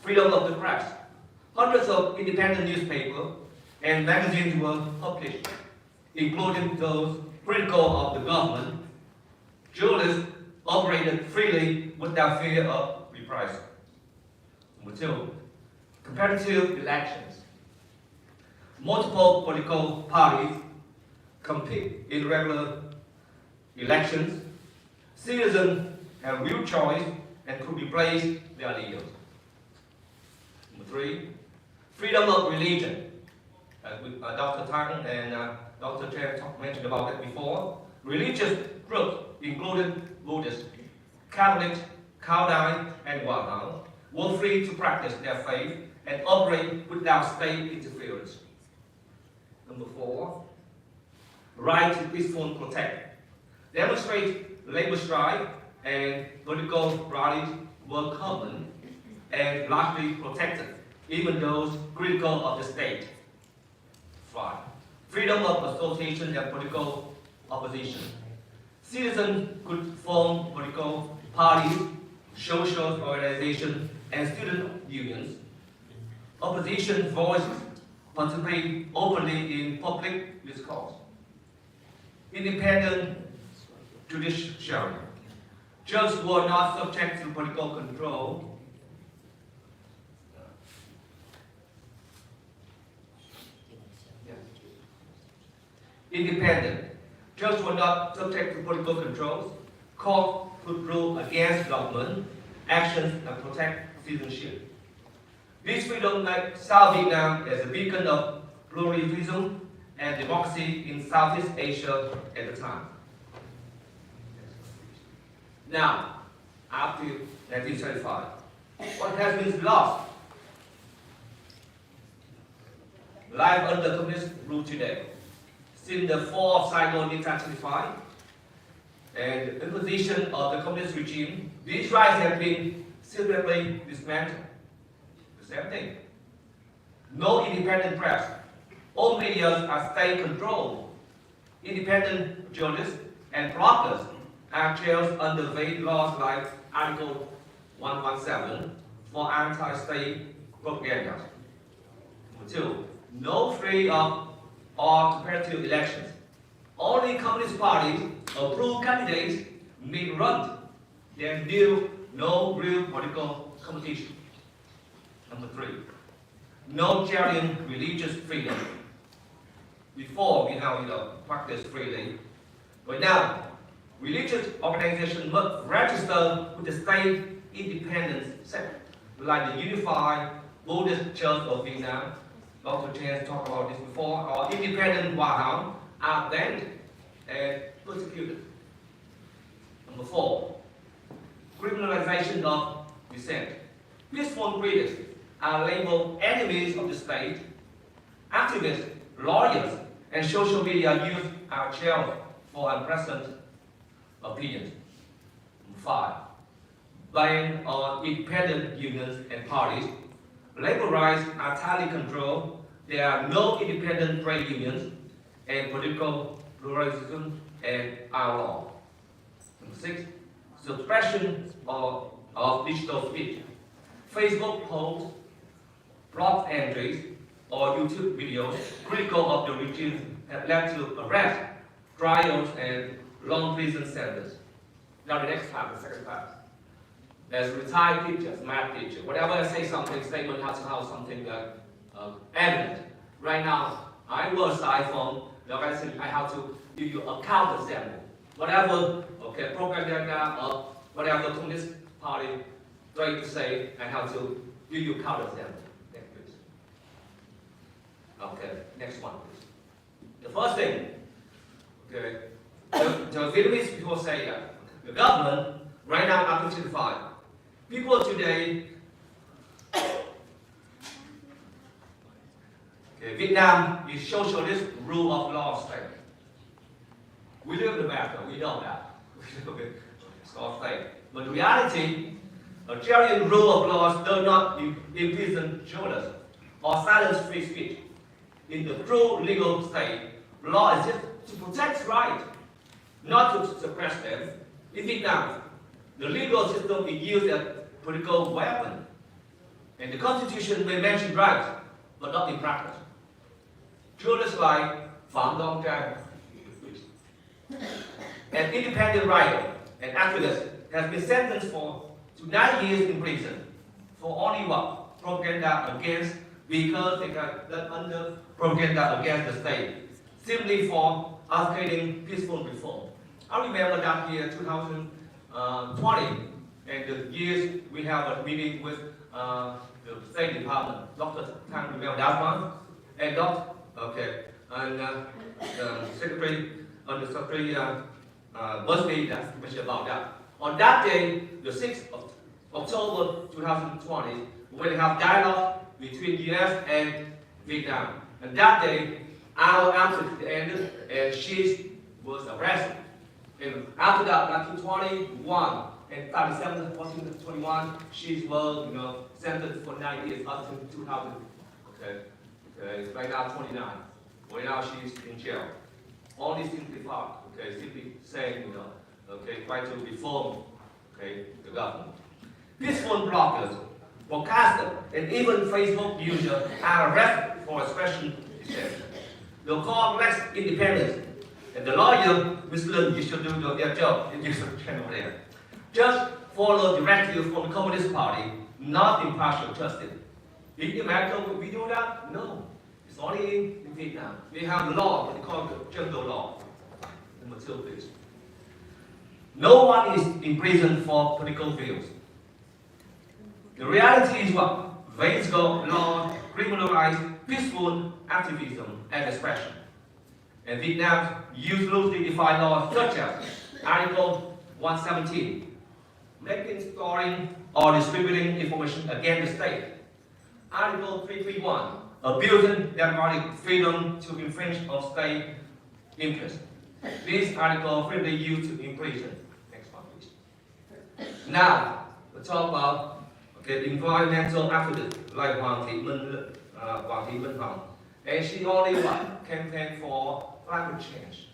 freedom of the press. Hundreds of independent newspapers and magazines were published, including those critical of the government. Journalists operated freely without fear of reprisal. Number 2, competitive elections. Multiple political parties compete in regular elections. Citizens have real choice and could replace their leaders. Number 3, freedom of religion. Dr. Tang and Dr. Chen mentioned about that before. Religious groups, including Buddhists, Catholics, Cao Dai, and Hoa Hao, were free to practice their faith and operate without state interference. Number 4, right to peaceful protest. Demonstrate, labor strike, and political rallies were common and largely protected, even those critical of the state. 5, freedom of association and political opposition. Citizens could form political parties, social organizations, and student unions. Opposition voices participate openly in public discourse. Independent judiciary. Judges were not subject to political control. Independent. Judges were not subject to political controls. Courts could rule against government actions and protect citizenship. This freedom made South Vietnam as a beacon of pluralism and democracy in Southeast Asia at the time. Now, after 1935, what has been lost? Life under communist rule today. Since the fall of Saigon in 1935, and the imposition of the communist regime, these rights have been severely dismantled. The same thing. No independent press. All media are state-controlled. Independent journalists and bloggers are jailed under vague laws like Article 117 for anti-state propaganda. Number 2, no free or competitive elections. Only Communist parties approved candidates may run. There's no real political competition. Number 3, no genuine religious freedom. Before we have practice freely, but now religious organizations must register with the state independent sector, like the Unified Buddhist Church of Vietnam. Dr. Chan talked about this before. Or independent Hoa Thịnh are banned and persecuted. Number 4, criminalization of dissent. Peaceful critics are labeled enemies of the state. Activists, lawyers, and social media use are jailed for unpleasant opinions. Number 5, ban on independent unions and parties. Labor rights are tightly controlled. There are no independent trade unions, and political pluralism and outlaw. Number 6, suppression of digital speech. Facebook posts, blog entries, or YouTube videos critical of the regime have led to arrests, trials, and long prison sentences. Now the next part, the second part. As retired teachers, math teacher, whenever I say something, statement has to have something evident. Right now, I was iPhone, I have to give you a counterexample. Whatever, propaganda or whatever the Communist Party try to say, I have to give you a counterexample. Next, please. Okay, next one, please. The first thing, the Vietnamese people say that the government right now are 55. People today, Vietnam is socialist rule of law state. We live in America, we know that. It's all state. But in reality, a genuine rule of law does not imprison journalists or silence free speech. In the true legal state, law exists to protect rights, not to suppress them. In Vietnam, the legal system is used as a political weapon, and the Constitution may mention rights, but not in practice. Journalists like Phạm Dong Trang, an independent writer and activist, has been sentenced to 9 years in prison for only what? Propaganda against, because they got done under propaganda against the state, simply for advocating peaceful reform. I remember that year 2020, and the years we have a meeting with the State Department. Dr. Tang remember that one, and the Secretary Busby that mentioned about that. On that day, the 6th of October 2020, we have dialogue between US and Vietnam. And that day, our ambassador ended, and she was arrested. And after that, 1921 and 37, 21, she was sentenced for 9 years up to 2000. Right now 29. Right now she's in jail. Only simply part, simply saying, try to reform, the government. Peaceful bloggers, broadcasters, and even Facebook users are arrested for expression dissent. The court lacks independence, and the lawyer, Ms. Lin, you should do their job in your channel there. Just follow directives from the Communist Party, not impartial justice. In America, we do that? No. It's only in Vietnam. We have the law, what they call the jungle law. Number 2, please. No one is in prison for political views. The reality is what? Vague law criminalize peaceful activism and expression. And Vietnam use loosely defined laws such as Article 117, making, storing, or distributing information against the state. Article 331, abusing democratic freedom to infringe on state interests. This article frequently used in prison. Next one, please. Now, let's talk about environmental activists like Hoàng Thị Minh Hồng. And she only campaigned for climate change.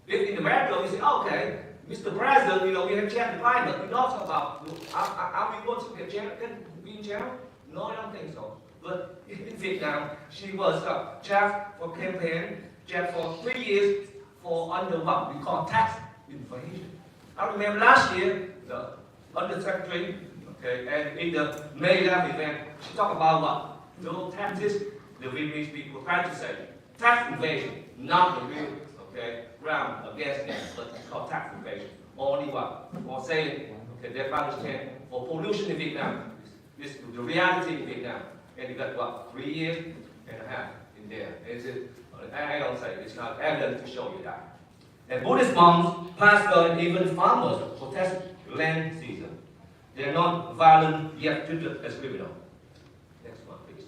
If in America we say, okay, Mr. President, we have changed the climate. We don't talk about, are we going to get be in jail? No, I don't think so. But in Vietnam, she was chief for campaign, chief for 3 years for under what we call tax evasion. I remember last year, the undersecretary, and in the May 11th event, she talked about what? No taxes, the Vietnamese people trying to say tax evasion, not the real ground against them, but it's called tax evasion. Only what? For saying, they understand for pollution in Vietnam, this is the reality in Vietnam. And you got what? 3 years and a half in there. I don't say it's not evidence to show you that. And Buddhist monks, pastors, and even farmers protest land season. They are not violent yet treated as criminal. Next one, please.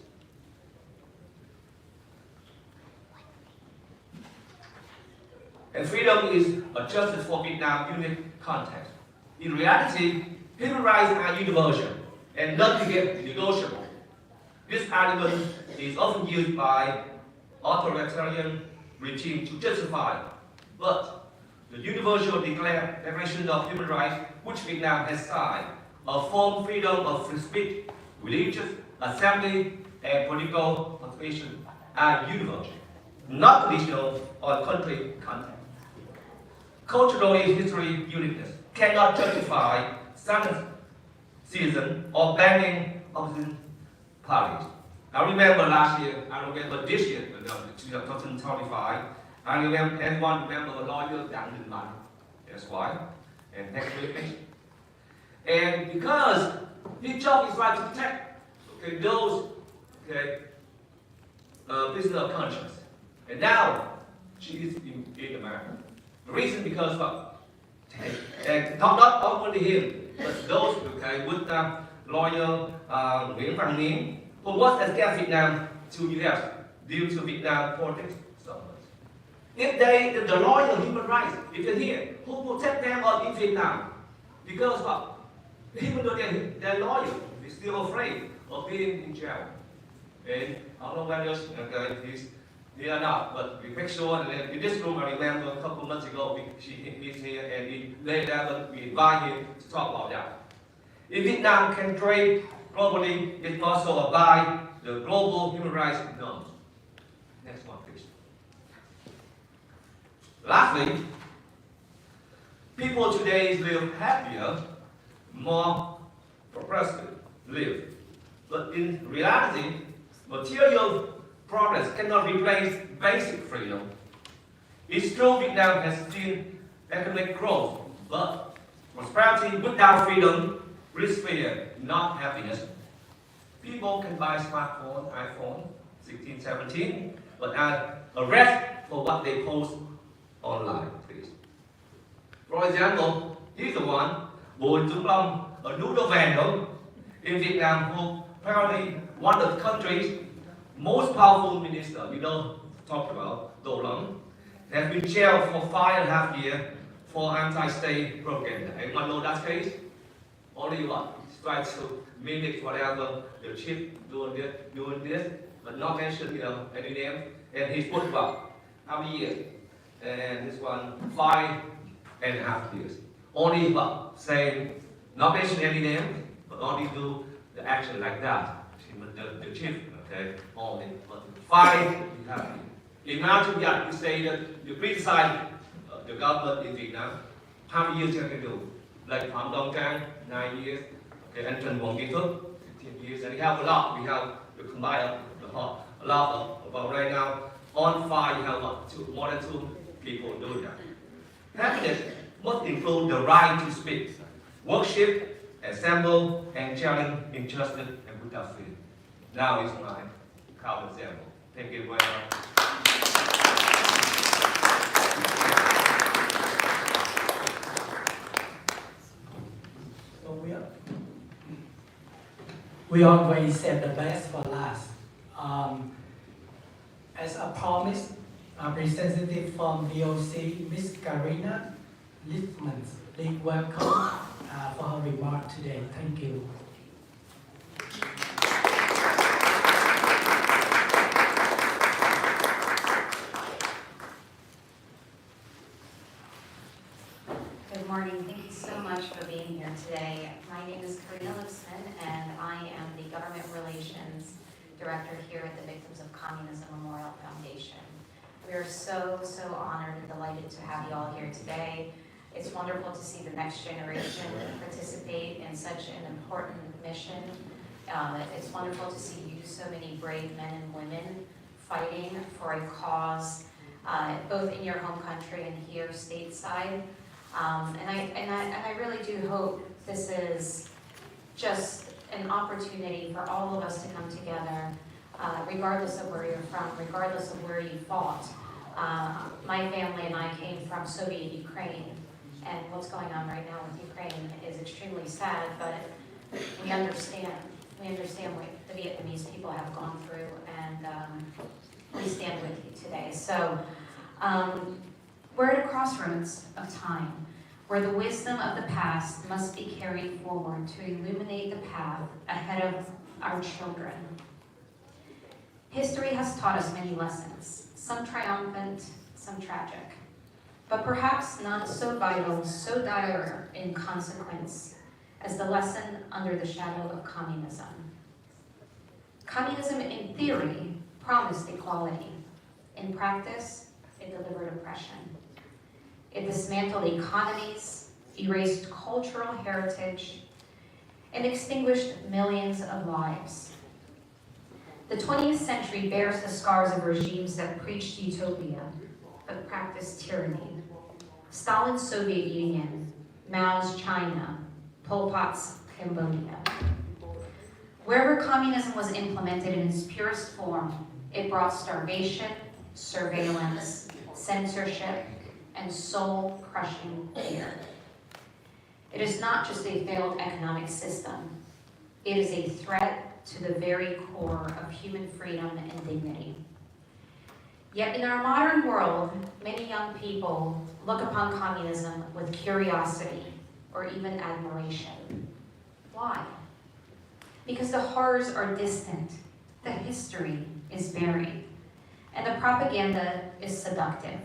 And freedom is a justice for Vietnam unique context. In reality, human rights are universal and not negotiable. This argument is often used by authoritarian regimes to justify, but the Universal Declaration of Human Rights, which Vietnam has signed, affirms freedom of free speech, religious assembly, and political participation are universal, not conditional on country context. Cultural and history uniqueness cannot justify season or banning opposition parties. I remember last year, I remember this year, 2025, I remember, everyone remember lawyer Đặng Đình Mạnh, that's why, and next week. And because his job is right to protect those business of conscience. And now she is in America. The reason because and not only him, but those with lawyer Nguyễn Văn Niên, who was against Vietnam to US due to Vietnam politics. If the lawyer human rights, if they're here, who protect them in Vietnam? Because what? Even though they're lawyers, they're still afraid of being in jail. And I don't know whether they are not, but we make sure that in this room, I remember a couple of months ago, he's here, and we invite him to talk about that. If Vietnam can trade globally, it must also abide the global human rights norms. Next one, please. Lastly, people today live happier, more progressive live. But in reality, material progress cannot replace basic freedom. It's true Vietnam has seen economic growth, but prosperity without freedom brings fear, not happiness. People can buy smartphone, iPhone 16, 17, but are arrested for what they post online, please. For example, here's the one, Bùi Tuấn Long, a noodle vendor in Vietnam who apparently one of the country's most powerful minister, talked about, Do Long, has been jailed for 5.5 years for anti-state propaganda. Anyone know that case? Only what? He's trying to mimic whatever the chief doing this, but not mention any name. And he's put what? How many years? And this one, 5.5 years. Only what? Saying, not mention any name, but only do the action like that. The chief, only. But 5.5 years. Imagine that you say that you criticize the government in Vietnam. How many years you can do? Like Phạm Đông Trang, 9 years. And Trần Quang Kỳ Phước, 15 years. And we have a lot. We have the combined a lot of, about right now, on fire, you have what? More than 2 people doing that. Happiness must include the right to speak, worship, assemble, and challenge injustice and without fear. Now is my counter example. Thank you very much. So we always save the best for last. As I promised, Representative from VOC, Ms. Karina Littman. Please welcome for her remark today. Thank you. Good morning. Thank you so much for being here today. My name is Karina Lipsman, and I am the Government Relations Director here at the Victims of Communism Memorial Foundation. We are so honored and delighted to have you all here today. It's wonderful to see the next generation participate in such an important mission. It's wonderful to see you, so many brave men and women, fighting for a cause, both in your home country and here stateside. And I really do hope this is just an opportunity for all of us to come together, regardless of where you're from, regardless of where you fought. My family and I came from Soviet Ukraine, and what's going on right now with Ukraine is extremely sad, but we understand what the Vietnamese people have gone through, and we stand with you today. So we're at a crossroads of time, where the wisdom of the past must be carried forward to illuminate the path ahead of our children. History has taught us many lessons, some triumphant, some tragic, but perhaps none so vital, so dire in consequence as the lesson under the shadow of communism. Communism, in theory, promised equality. In practice, it delivered oppression. It dismantled economies, erased cultural heritage, and extinguished millions of lives. The 20th century bears the scars of regimes that preached utopia, but practiced tyranny. Stalin's Soviet Union, Mao's China, Pol Pot's Cambodia. Wherever communism was implemented in its purest form, it brought starvation, surveillance, censorship, and soul-crushing fear. It is not just a failed economic system. It is a threat to the very core of human freedom and dignity. Yet in our modern world, many young people look upon communism with curiosity or even admiration. Why? Because the horrors are distant, the history is buried, and the propaganda is seductive.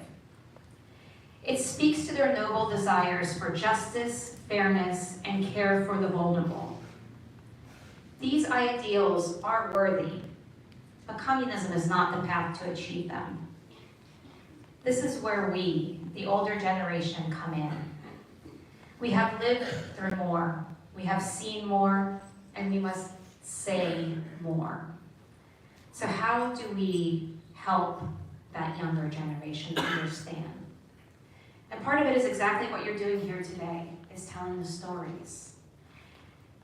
It speaks to their noble desires for justice, fairness, and care for the vulnerable. These ideals are worthy, but communism is not the path to achieve them. This is where we, the older generation, come in. We have lived through more, we have seen more, and we must say more. So how do we help that younger generation understand? And part of it is exactly what you're doing here today, is telling the stories.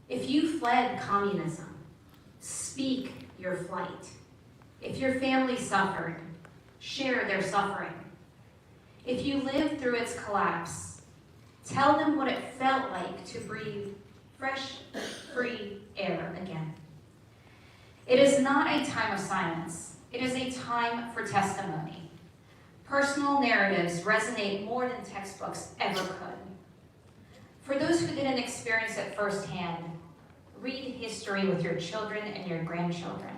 If you fled communism, speak your flight. If your family suffered, share their suffering. If you lived through its collapse, tell them what it felt like to breathe fresh, free air again. It is not a time of silence. It is a time for testimony. Personal narratives resonate more than textbooks ever could. For those who didn't experience it firsthand, read history with your children and your grandchildren.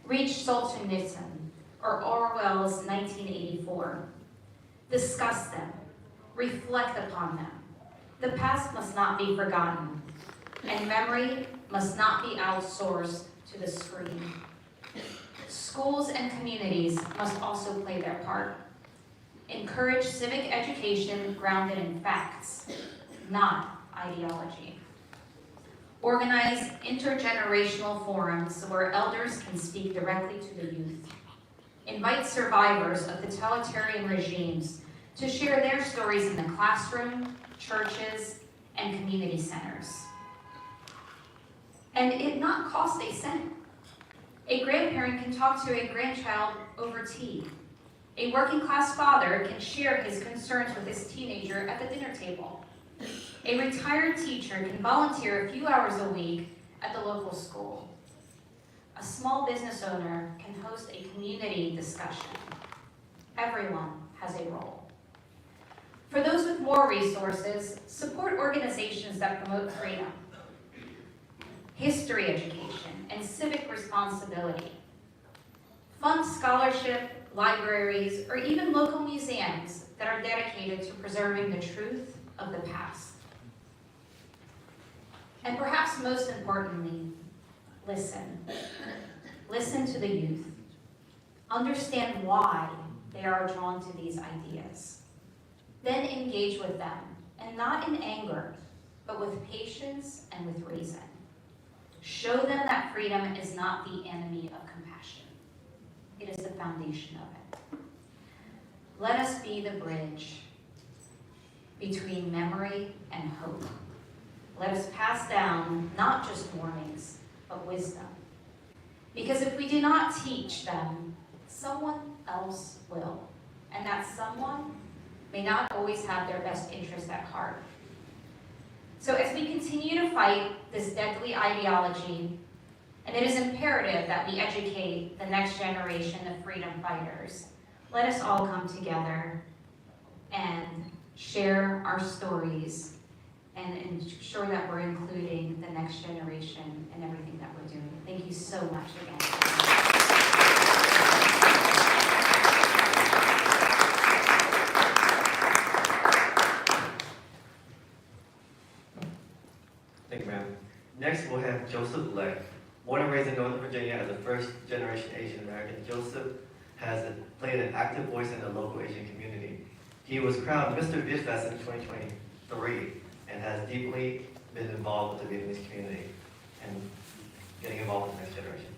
Read Solzhenitsyn or Orwell's 1984. Discuss them. Reflect upon them. The past must not be forgotten, and memory must not be outsourced to the screen. Schools and communities must also play their part. Encourage civic education grounded in facts, not ideology. Organize intergenerational forums where elders can speak directly to the youth. Invite survivors of totalitarian regimes to share their stories in the classroom, churches, and community centers. And it not cost a cent. A grandparent can talk to a grandchild over tea. A working class father can share his concerns with his teenager at the dinner table. A retired teacher can volunteer a few hours a week at the local school. A small business owner can host a community discussion. Everyone has a role. For those with more resources, support organizations that promote freedom, history education, and civic responsibility. Fund scholarship, libraries, or even local museums that are dedicated to preserving the truth of the past. And perhaps most importantly, listen. Listen to the youth. Understand why they are drawn to these ideas. Then engage with them, and not in anger, but with patience and with reason. Show them that freedom is not the enemy of compassion. It is the foundation of it. Let us be the bridge between memory and hope. Let us pass down not just warnings, but wisdom. Because if we do not teach them, someone else will. And that someone may not always have their best interest at heart. So as we continue to fight this deadly ideology, and it is imperative that we educate the next generation of freedom fighters, let us all come together and share our stories and ensure that we're including the next generation in everything that we're doing. Thank you so much again. Thank you, ma'am. Next, we'll have Joseph Lay. Born and raised in Northern Virginia as a first-generation Asian American, Joseph has played an active voice in the local Asian community. He was crowned Mr. VietFest in 2023 and has deeply been involved with the Vietnamese community and getting involved with the next generation.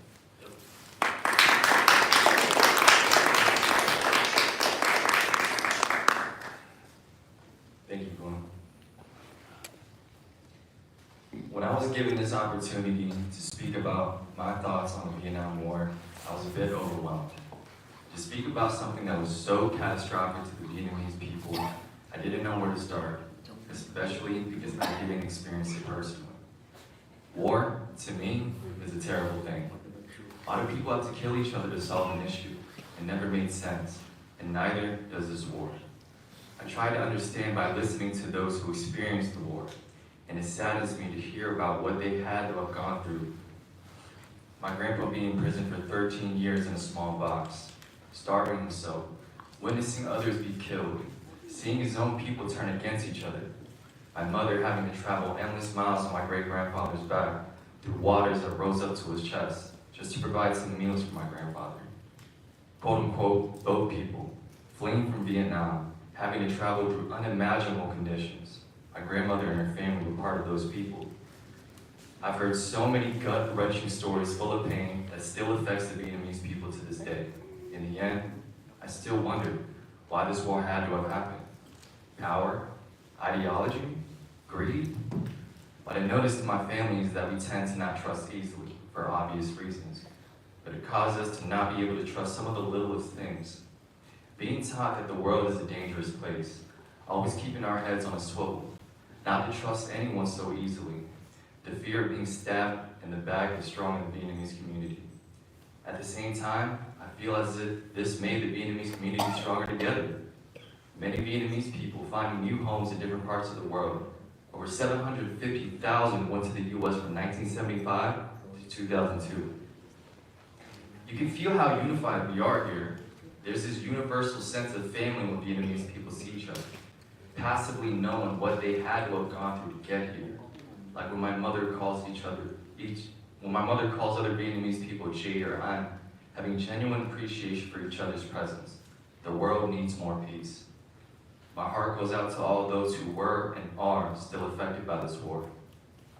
Thank you, Glenn. When I was given this opportunity to speak about my thoughts on the Vietnam War, I was a bit overwhelmed. To speak about something that was so catastrophic to the Vietnamese people, I didn't know where to start, especially because I didn't experience it personally. War, to me, is a terrible thing. A lot of people have to kill each other to solve an issue. It never made sense, and neither does this war. I try to understand by listening to those who experienced the war, and it saddens me to hear about what they had to have gone through. My grandpa being in prison for 13 years in a small box, starving himself, witnessing others be killed, seeing his own people turn against each other. My mother having to travel endless miles on my great-grandfather's back through waters that rose up to his chest just to provide some meals for my grandfather. Quote-unquote, boat people, fleeing from Vietnam, having to travel through unimaginable conditions. My grandmother and her family were part of those people. I've heard so many gut-wrenching stories full of pain that still affects the Vietnamese people to this day. In the end, I still wonder why this war had to have happened. Power? Ideology? Greed? What I noticed in my family is that we tend to not trust easily, for obvious reasons. But it caused us to not be able to trust some of the littlest things. Being taught that the world is a dangerous place, always keeping our heads on a swivel, not to trust anyone so easily. The fear of being stabbed in the back is strong in the Vietnamese community. At the same time, I feel as if this made the Vietnamese community stronger together. Many Vietnamese people finding new homes in different parts of the world. Over 750,000 went to the U.S. from 1975 to 2002. You can feel how unified we are here. There's this universal sense of family when Vietnamese people see each other, passively knowing what they had to have gone through to get here. Like when my mother calls other Vietnamese people Jay or An, having genuine appreciation for each other's presence. The world needs more peace. My heart goes out to all those who were and are still affected by this war.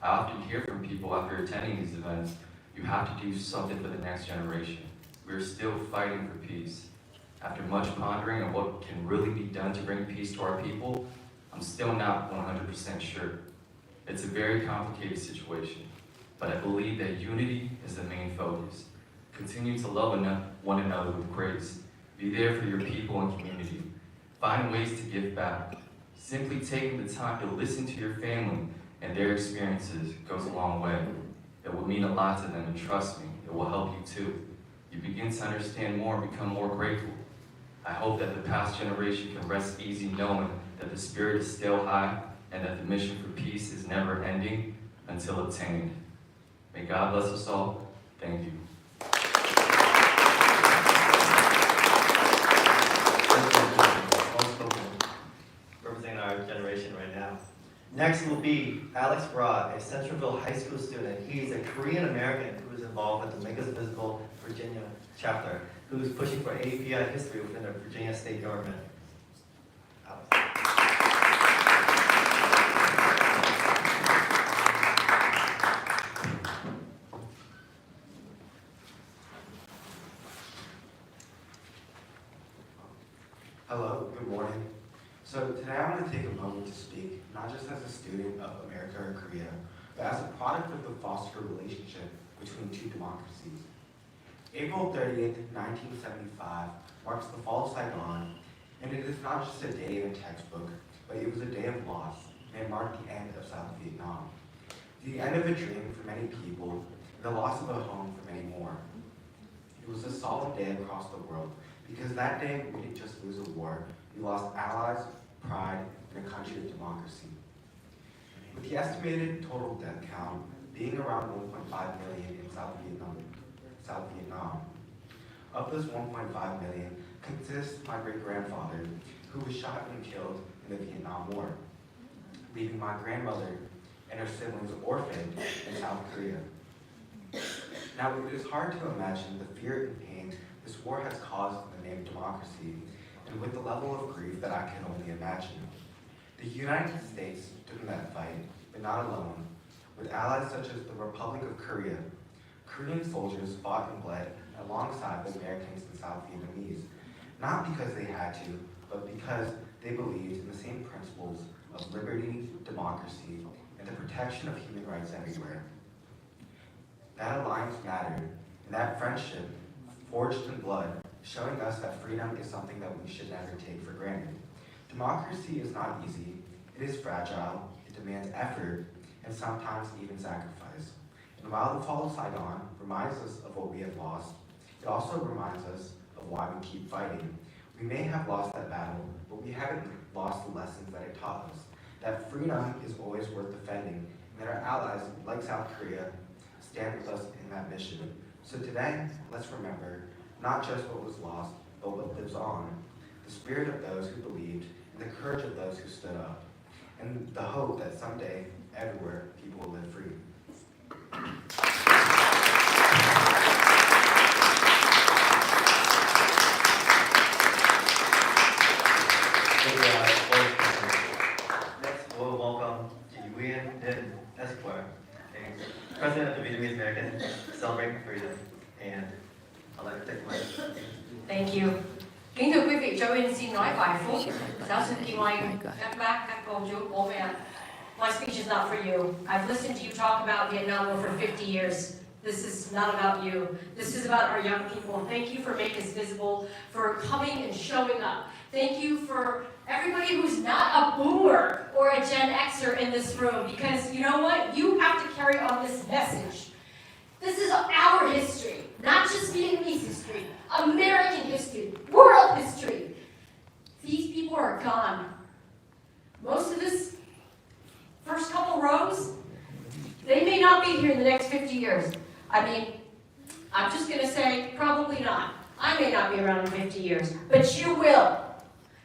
I often hear from people after attending these events, you have to do something for the next generation. We are still fighting for peace. After much pondering on what can really be done to bring peace to our people, I'm still not 100% sure. It's a very complicated situation, but I believe that unity is the main focus. Continue to love one another with grace. Be there for your people and community. Find ways to give back. Simply taking the time to listen to your family and their experiences goes a long way. It will mean a lot to them, and trust me, it will help you too. You begin to understand more and become more grateful. I hope that the past generation can rest easy knowing that the spirit is still high and that the mission for peace is never ending until obtained. May God bless us all. Thank you. Representing our generation right now. Next will be Alex Rod, a Centralville High School student. He's a Korean American who is involved with the Make Us Visible Virginia chapter, who is pushing for API history within the Virginia state government. Alex. Hello, good morning. So today I want to take a moment to speak, not just as a student of America or Korea, but as a product of the fostered relationship between two democracies. April 30th, 1975 marks the fall of Saigon, and it is not just a day in a textbook, but it was a day of loss, and it marked the end of South Vietnam. The end of a dream for many people, and the loss of a home for many more. It was a solemn day across the world, because that day we didn't just lose a war, we lost allies, pride, and a country of democracy. With the estimated total death count being around 1.5 million in South Vietnam, of those 1.5 million consists my great-grandfather, who was shot and killed in the Vietnam War, leaving my grandmother and her siblings orphaned in South Korea. Now, it is hard to imagine the fear and pain this war has caused in the name of democracy, and with the level of grief that I can only imagine. The United States took in that fight, but not alone. With allies such as the Republic of Korea, Korean soldiers fought and bled alongside the Americans and South Vietnamese, not because they had to, but because they believed in the same principles of liberty, democracy, and the protection of human rights everywhere. That alliance mattered, and that friendship, forged in blood, showing us that freedom is something that we should never take for granted. Democracy is not easy, it is fragile, it demands effort, and sometimes even sacrifice. And while the fall of Saigon reminds us of what we have lost, it also reminds us of why we keep fighting. We may have lost that battle, but we haven't lost the lessons that it taught us. That freedom is always worth defending, and that our allies, like South Korea, stand with us in that mission. So today, let's remember not just what was lost, but what lives on. The spirit of those who believed, and the courage of those who stood up, and the hope that someday, everywhere, people will live free. Next, we'll welcome Nguyen Ninh Esquire, President of the Vietnamese Americans Celebrating Freedom, and I'd like to take the mic. Thank you. Kính thưa quý vị, cho Uyên xin nói vài phút. Giáo sư Kim Oanh, các bác, các cô chú, bố mẹ. My speech is not for you. I've listened to you talk about Vietnam War for 50 years. This is not about you. This is about our young people. Thank you for making us visible, for coming and showing up. Thank you for everybody who's not a boomer or a Gen Xer in this room, because you know what? You have to carry on this message. This is our history, not just Vietnamese history, American history, world history. These people are gone. Most of this first couple rows, they may not be here in the next 50 years. I mean, I'm just going to say, probably not. I may not be around in 50 years, but you will.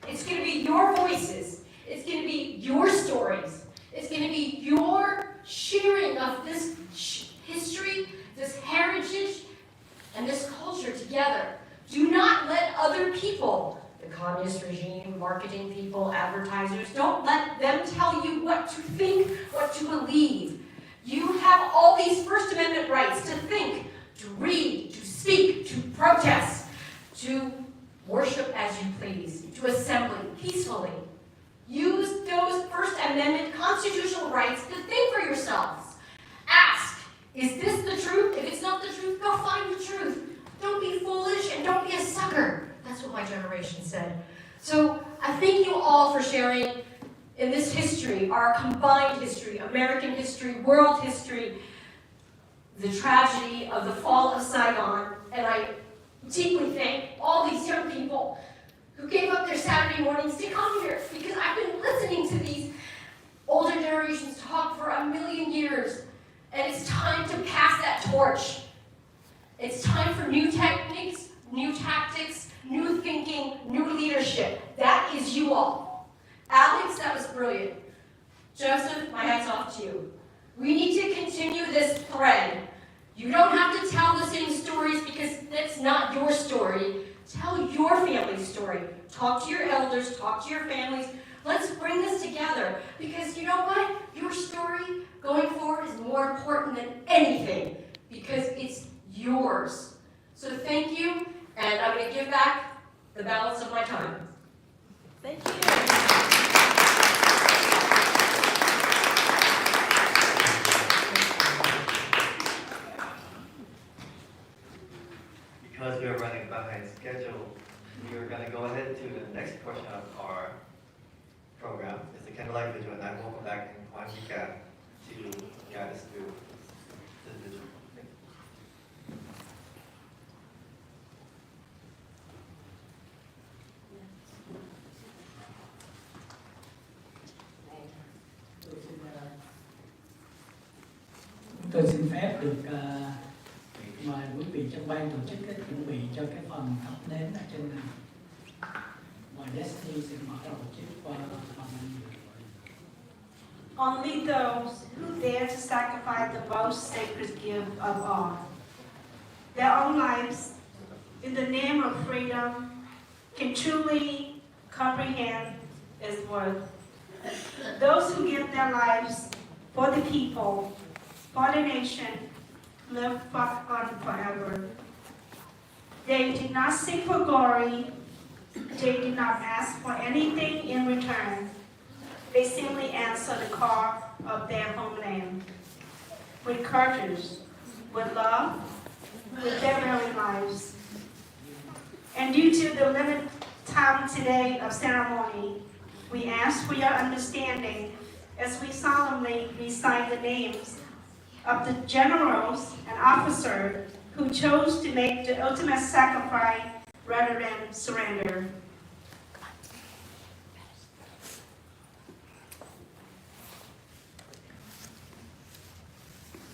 It's going to be your voices. It's going to be your stories. It's going to be your sharing of this history, this heritage, and this culture together. Do not let other people, the communist regime, marketing people, advertisers, don't let them tell you what to think, what to believe. You have all these First Amendment rights to think, to read, to speak, to protest, to worship as you please, to assembly peacefully. Use those First Amendment constitutional rights to think for yourselves. Ask, is this the truth? If it's not the truth, go find the truth. Don't be foolish and don't be a sucker. That's what my generation said. So I thank you all for sharing in this history, our combined history, American history, world history, the tragedy of the fall of Saigon. And I deeply thank all these young people who gave up their Saturday mornings to come here, because I've been listening to these older generations talk for 1,000,000 years, and it's time to pass that torch. It's time for new techniques, new tactics, new thinking, new leadership. That is you all. Alex, that was brilliant. Joseph, my hat's off to you. We need to continue this thread. You don't have to tell the same stories because that's not your story. Tell your family's story. Talk to your elders, talk to your families. Let's bring this together, because you know what? Your story going forward is more important than anything, because it's yours. So thank you, and I'm going to give back the balance of my time. Thank you. Because we are running behind schedule, we are going to go ahead to the next portion of our program. It's the candlelight vigil, and I welcome back Juan Mika to guide us through the vigil. Tôi xin phép được mời quý vị trong ban tổ chức chuẩn bị cho cái phần thắp nến ở trên này. Mời Destiny xin mở đầu tổ chức qua phần này. Only those who dare to sacrifice the most sacred gift of all, their own lives, in the name of freedom, can truly comprehend its worth. Those who give their lives for the people, for the nation, live on forever. They did not seek for glory. They did not ask for anything in return. They simply answered the call of their homeland with courage, with love, with their very lives. And due to the limited time today of ceremony, we ask for your understanding as we solemnly recite the names of the generals and officers who chose to make the ultimate sacrifice rather than surrender.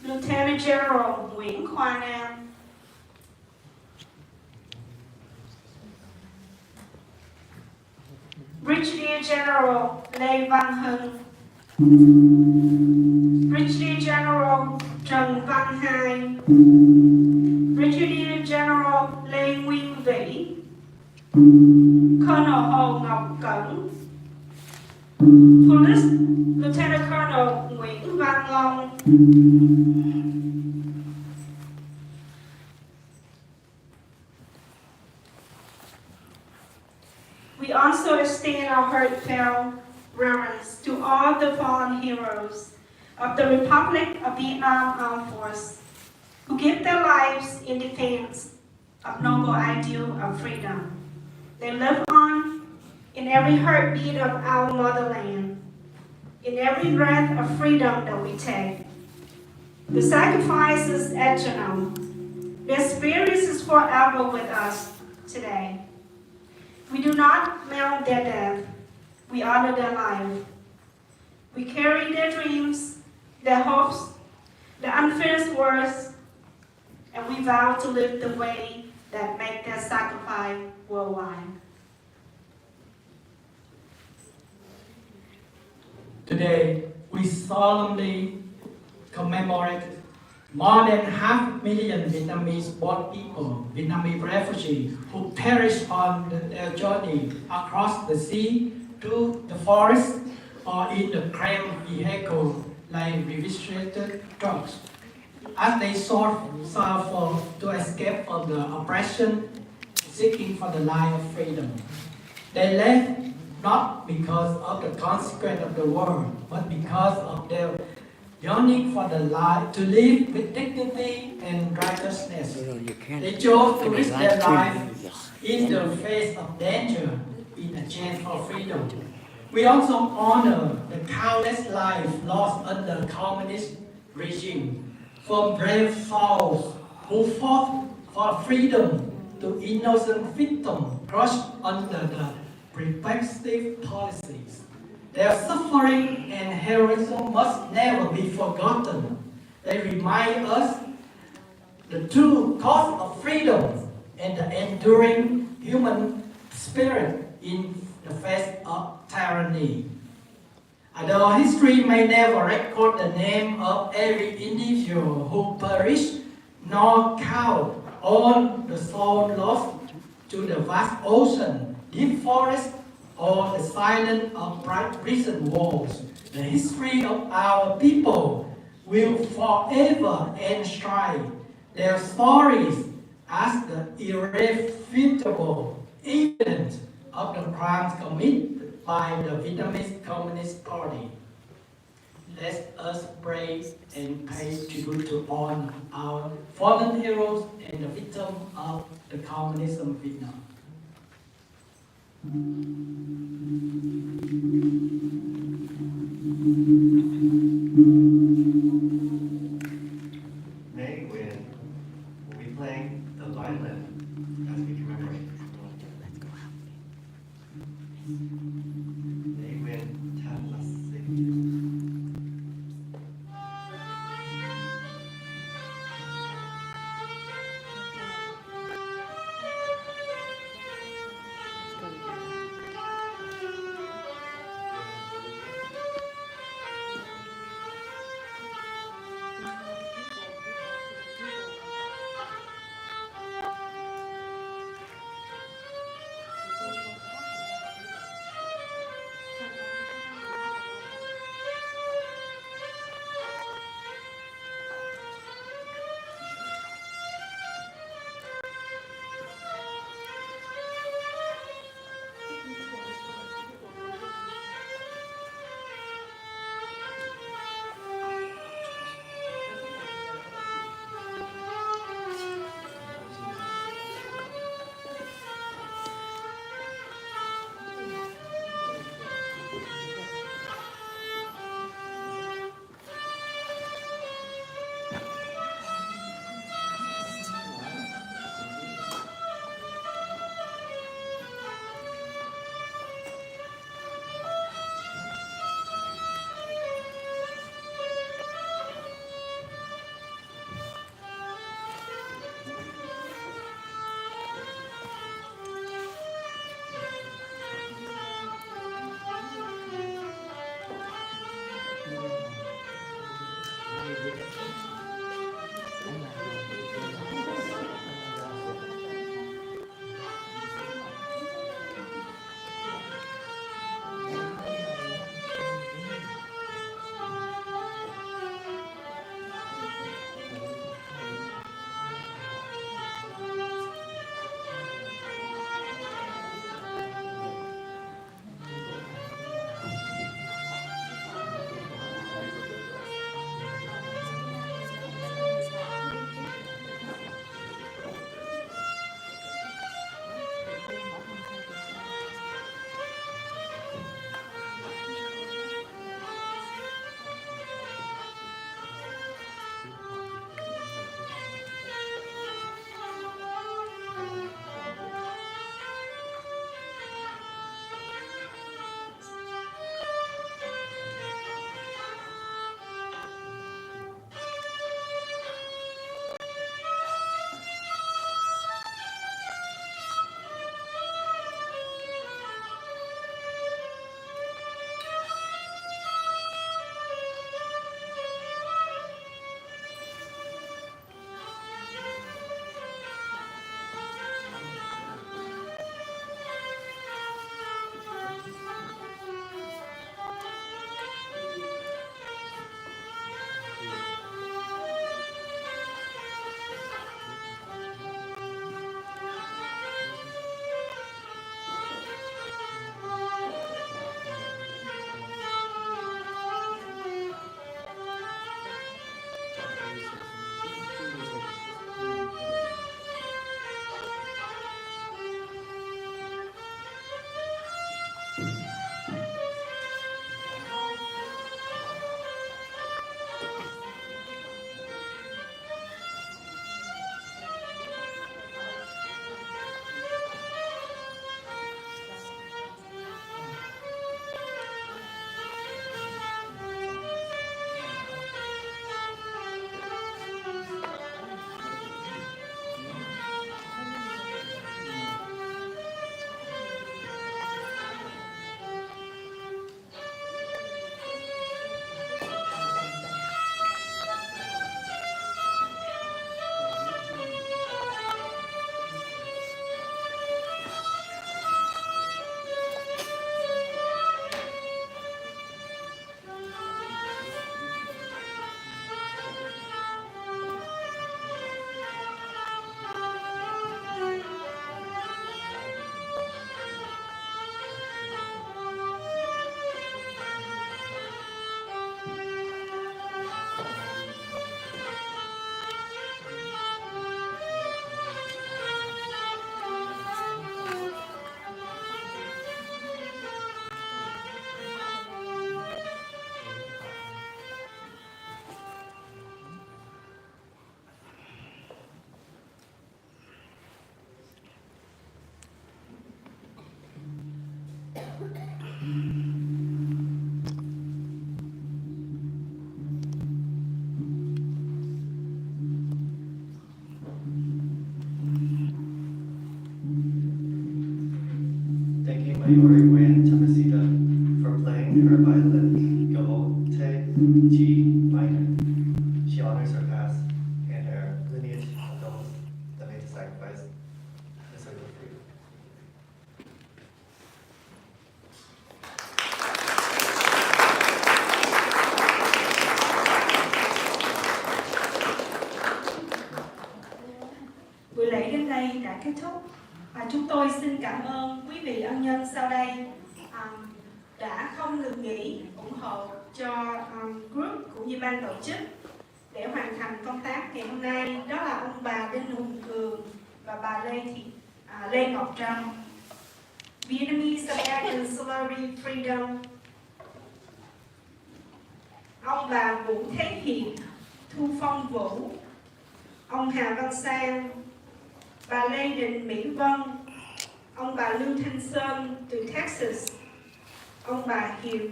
Lieutenant General Nguyễn Khoa Nam, Brigadier General Lê Văn Hưng, Brigadier General Trần Văn Hai, Brigadier General Lê Nguyên Vĩ, Colonel Hồ Ngọc Cẩn, Police Lieutenant Colonel Nguyễn Văn Long, we also extend our heartfelt reverence to all the fallen heroes of the Republic of Vietnam Armed Force who give their lives in defense of noble ideal of freedom. They live on in every heartbeat of our motherland, in every breath of freedom that we take. The sacrifice is eternal. Their spirit is forever with us today. We do not mourn their death. We honor their life. We carry their dreams, their hopes, their unfinished words, and we vow to live the way that make their sacrifice worldwide. Today, we solemnly commemorate more than 500,000 Vietnamese-born people, Vietnamese refugees, who perished on their journey across the sea, to the forest, or in the cramped vehicle like registered trucks, as they sought to escape from the oppression, seeking for the life of freedom. They left not because of the consequence of the war, but because of their yearning for the life to live with dignity and righteousness. They chose to risk their life in the face of danger in exchange for freedom. We also honor the countless lives lost under the communist regime, from brave souls who fought for freedom to innocent victims crushed under the repressive policies. Their suffering and heroism must never be forgotten. They remind us the true cause of freedom and the enduring human spirit in the face of tyranny. Although history may never record the name of every individual who perished, nor count all the souls lost to the vast ocean, deep forest, or the silence of prison walls, the history of our people will forever enshrine their stories as the irrefutable evidence of the crimes committed by the Vietnamese Communist Party. Let us pray and pay tribute to all our fallen heroes and the victims of the communism Vietnam. May Win will be playing the violin as we commemorate. May Win Tan La Sing. Hãy subscribe cho kênh Ghiền Mì Gõ để không bỏ lỡ Mayuri Wen Tamasita for playing her violin Gote G minor. She honors her past and her lineage of those that made the sacrifice and so go free. Buổi lễ đến đây đã kết thúc. Chúng tôi xin cảm ơn quý vị ân nhân sau đây đã không ngừng nghỉ ủng hộ cho group cũng như ban tổ chức để hoàn thành công tác ngày hôm nay. Đó là ông bà Đinh Hùng Cường và bà Lê Ngọc Trâm. Vietnamese American Celebrity Freedom, ông bà Vũ Thế Hiệp, Thu Phong Vũ, ông Hà Văn Sang, bà Lê Đình Mỹ Vân, ông bà Lưu Thanh Sơn từ Texas, ông bà Hiệu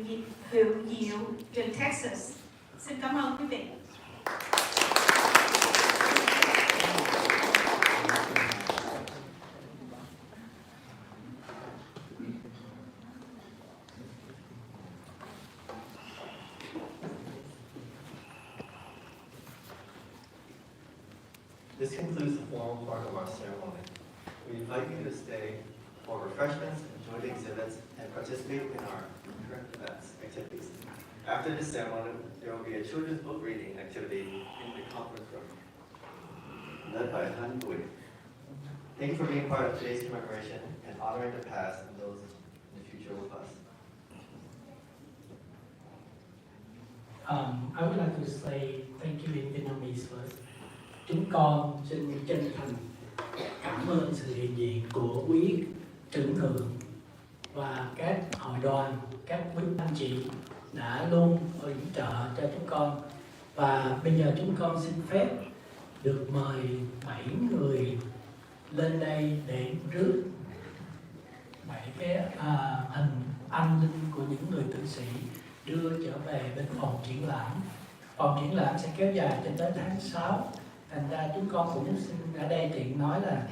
Diệu từ Texas. Xin cảm ơn quý vị. This concludes the formal part of our ceremony. We invite you to stay for refreshments, enjoy the exhibits, and participate in our current events activities. After this ceremony, there will be a children's book reading activity in the conference room, led by Han Bui. Thank you for being part of today's commemoration and honoring the past and those in the future with us. I would like to say thank you in Vietnamese first. Chúng con xin chân thành cảm ơn sự hiện diện của quý trưởng thượng và các hội đoàn, các quý anh chị đã luôn hỗ trợ cho chúng con. Và bây giờ chúng con xin phép được mời 7 người lên đây để rước 7 cái hình anh linh của những người tử sĩ đưa trở về bên phòng triển lãm. Phòng triển lãm sẽ kéo dài cho tới tháng 6. Thành ra chúng con cũng xin ở đây tiện nói là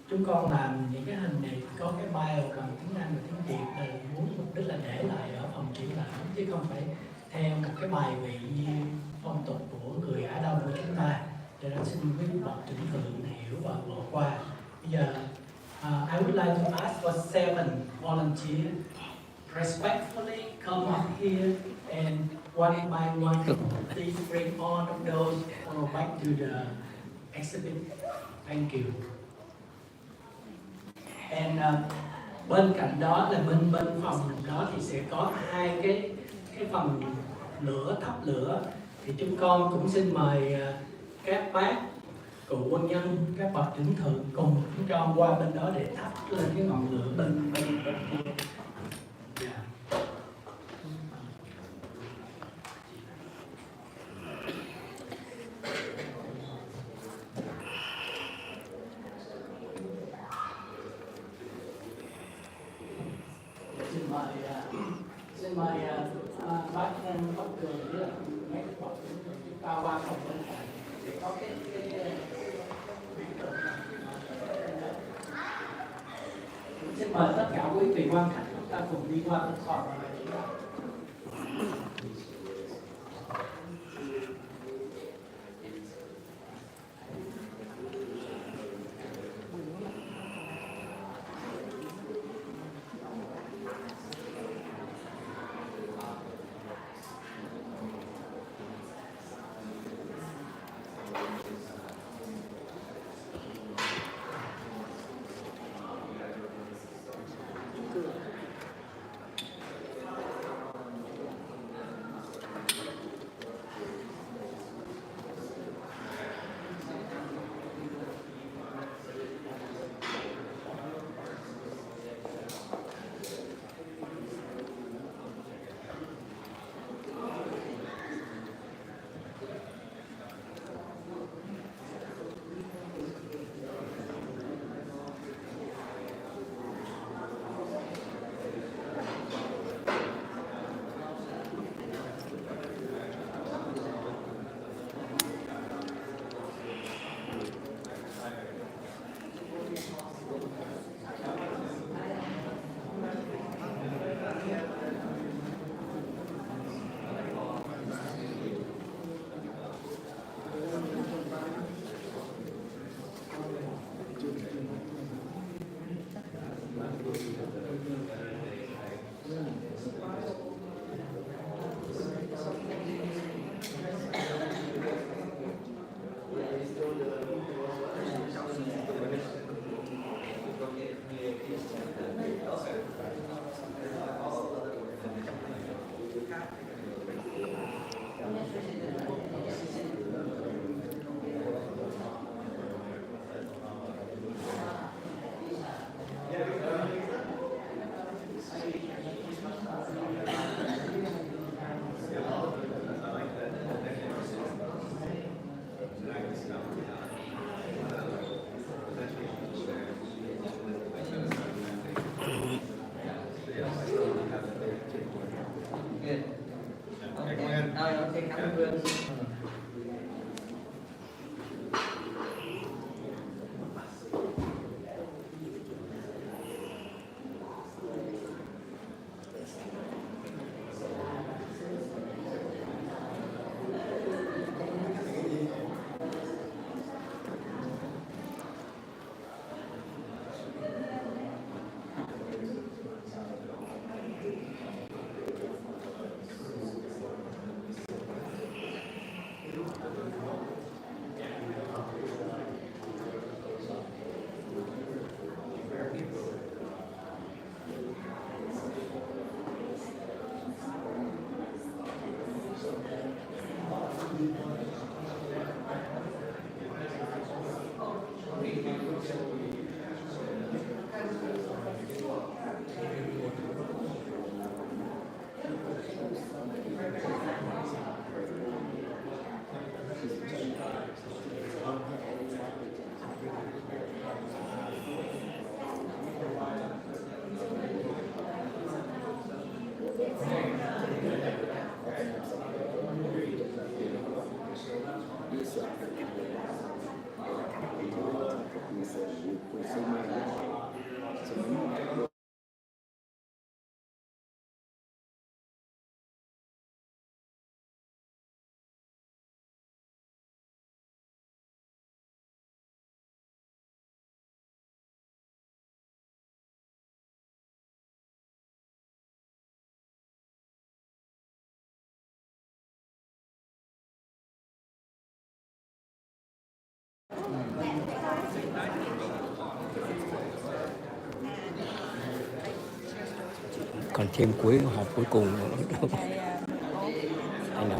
chúng con làm những cái hình này có cái bio bằng tiếng Anh và tiếng Việt là muốn mục đích là để lại ở phòng triển lãm chứ không phải theo một cái bài vị như phong tục của người Á Đông của chúng ta. Cho nên xin quý bậc trưởng thượng hiểu và bỏ qua. Bây giờ I would like to ask for 7 volunteers respectfully come up here and one by one please bring all of those back to the exhibit. Thank you. And bên cạnh đó là bên phòng đó thì sẽ có 2 cái phần lửa, thắp lửa. Thì chúng con cũng xin mời các bác cụ quân nhân, các bậc trưởng thượng cùng chúng con qua bên đó để thắp lên cái ngọn lửa bên kia. Yeah. Xin mời bác Bắc Cường với mấy cái bậc chúng ta qua phòng bên cạnh để có cái xin mời tất cả quý vị quan khách chúng ta cùng đi qua bên phòng này. okay, cảm ơn. Còn thêm cuối họp cuối cùng nữa. Anh nói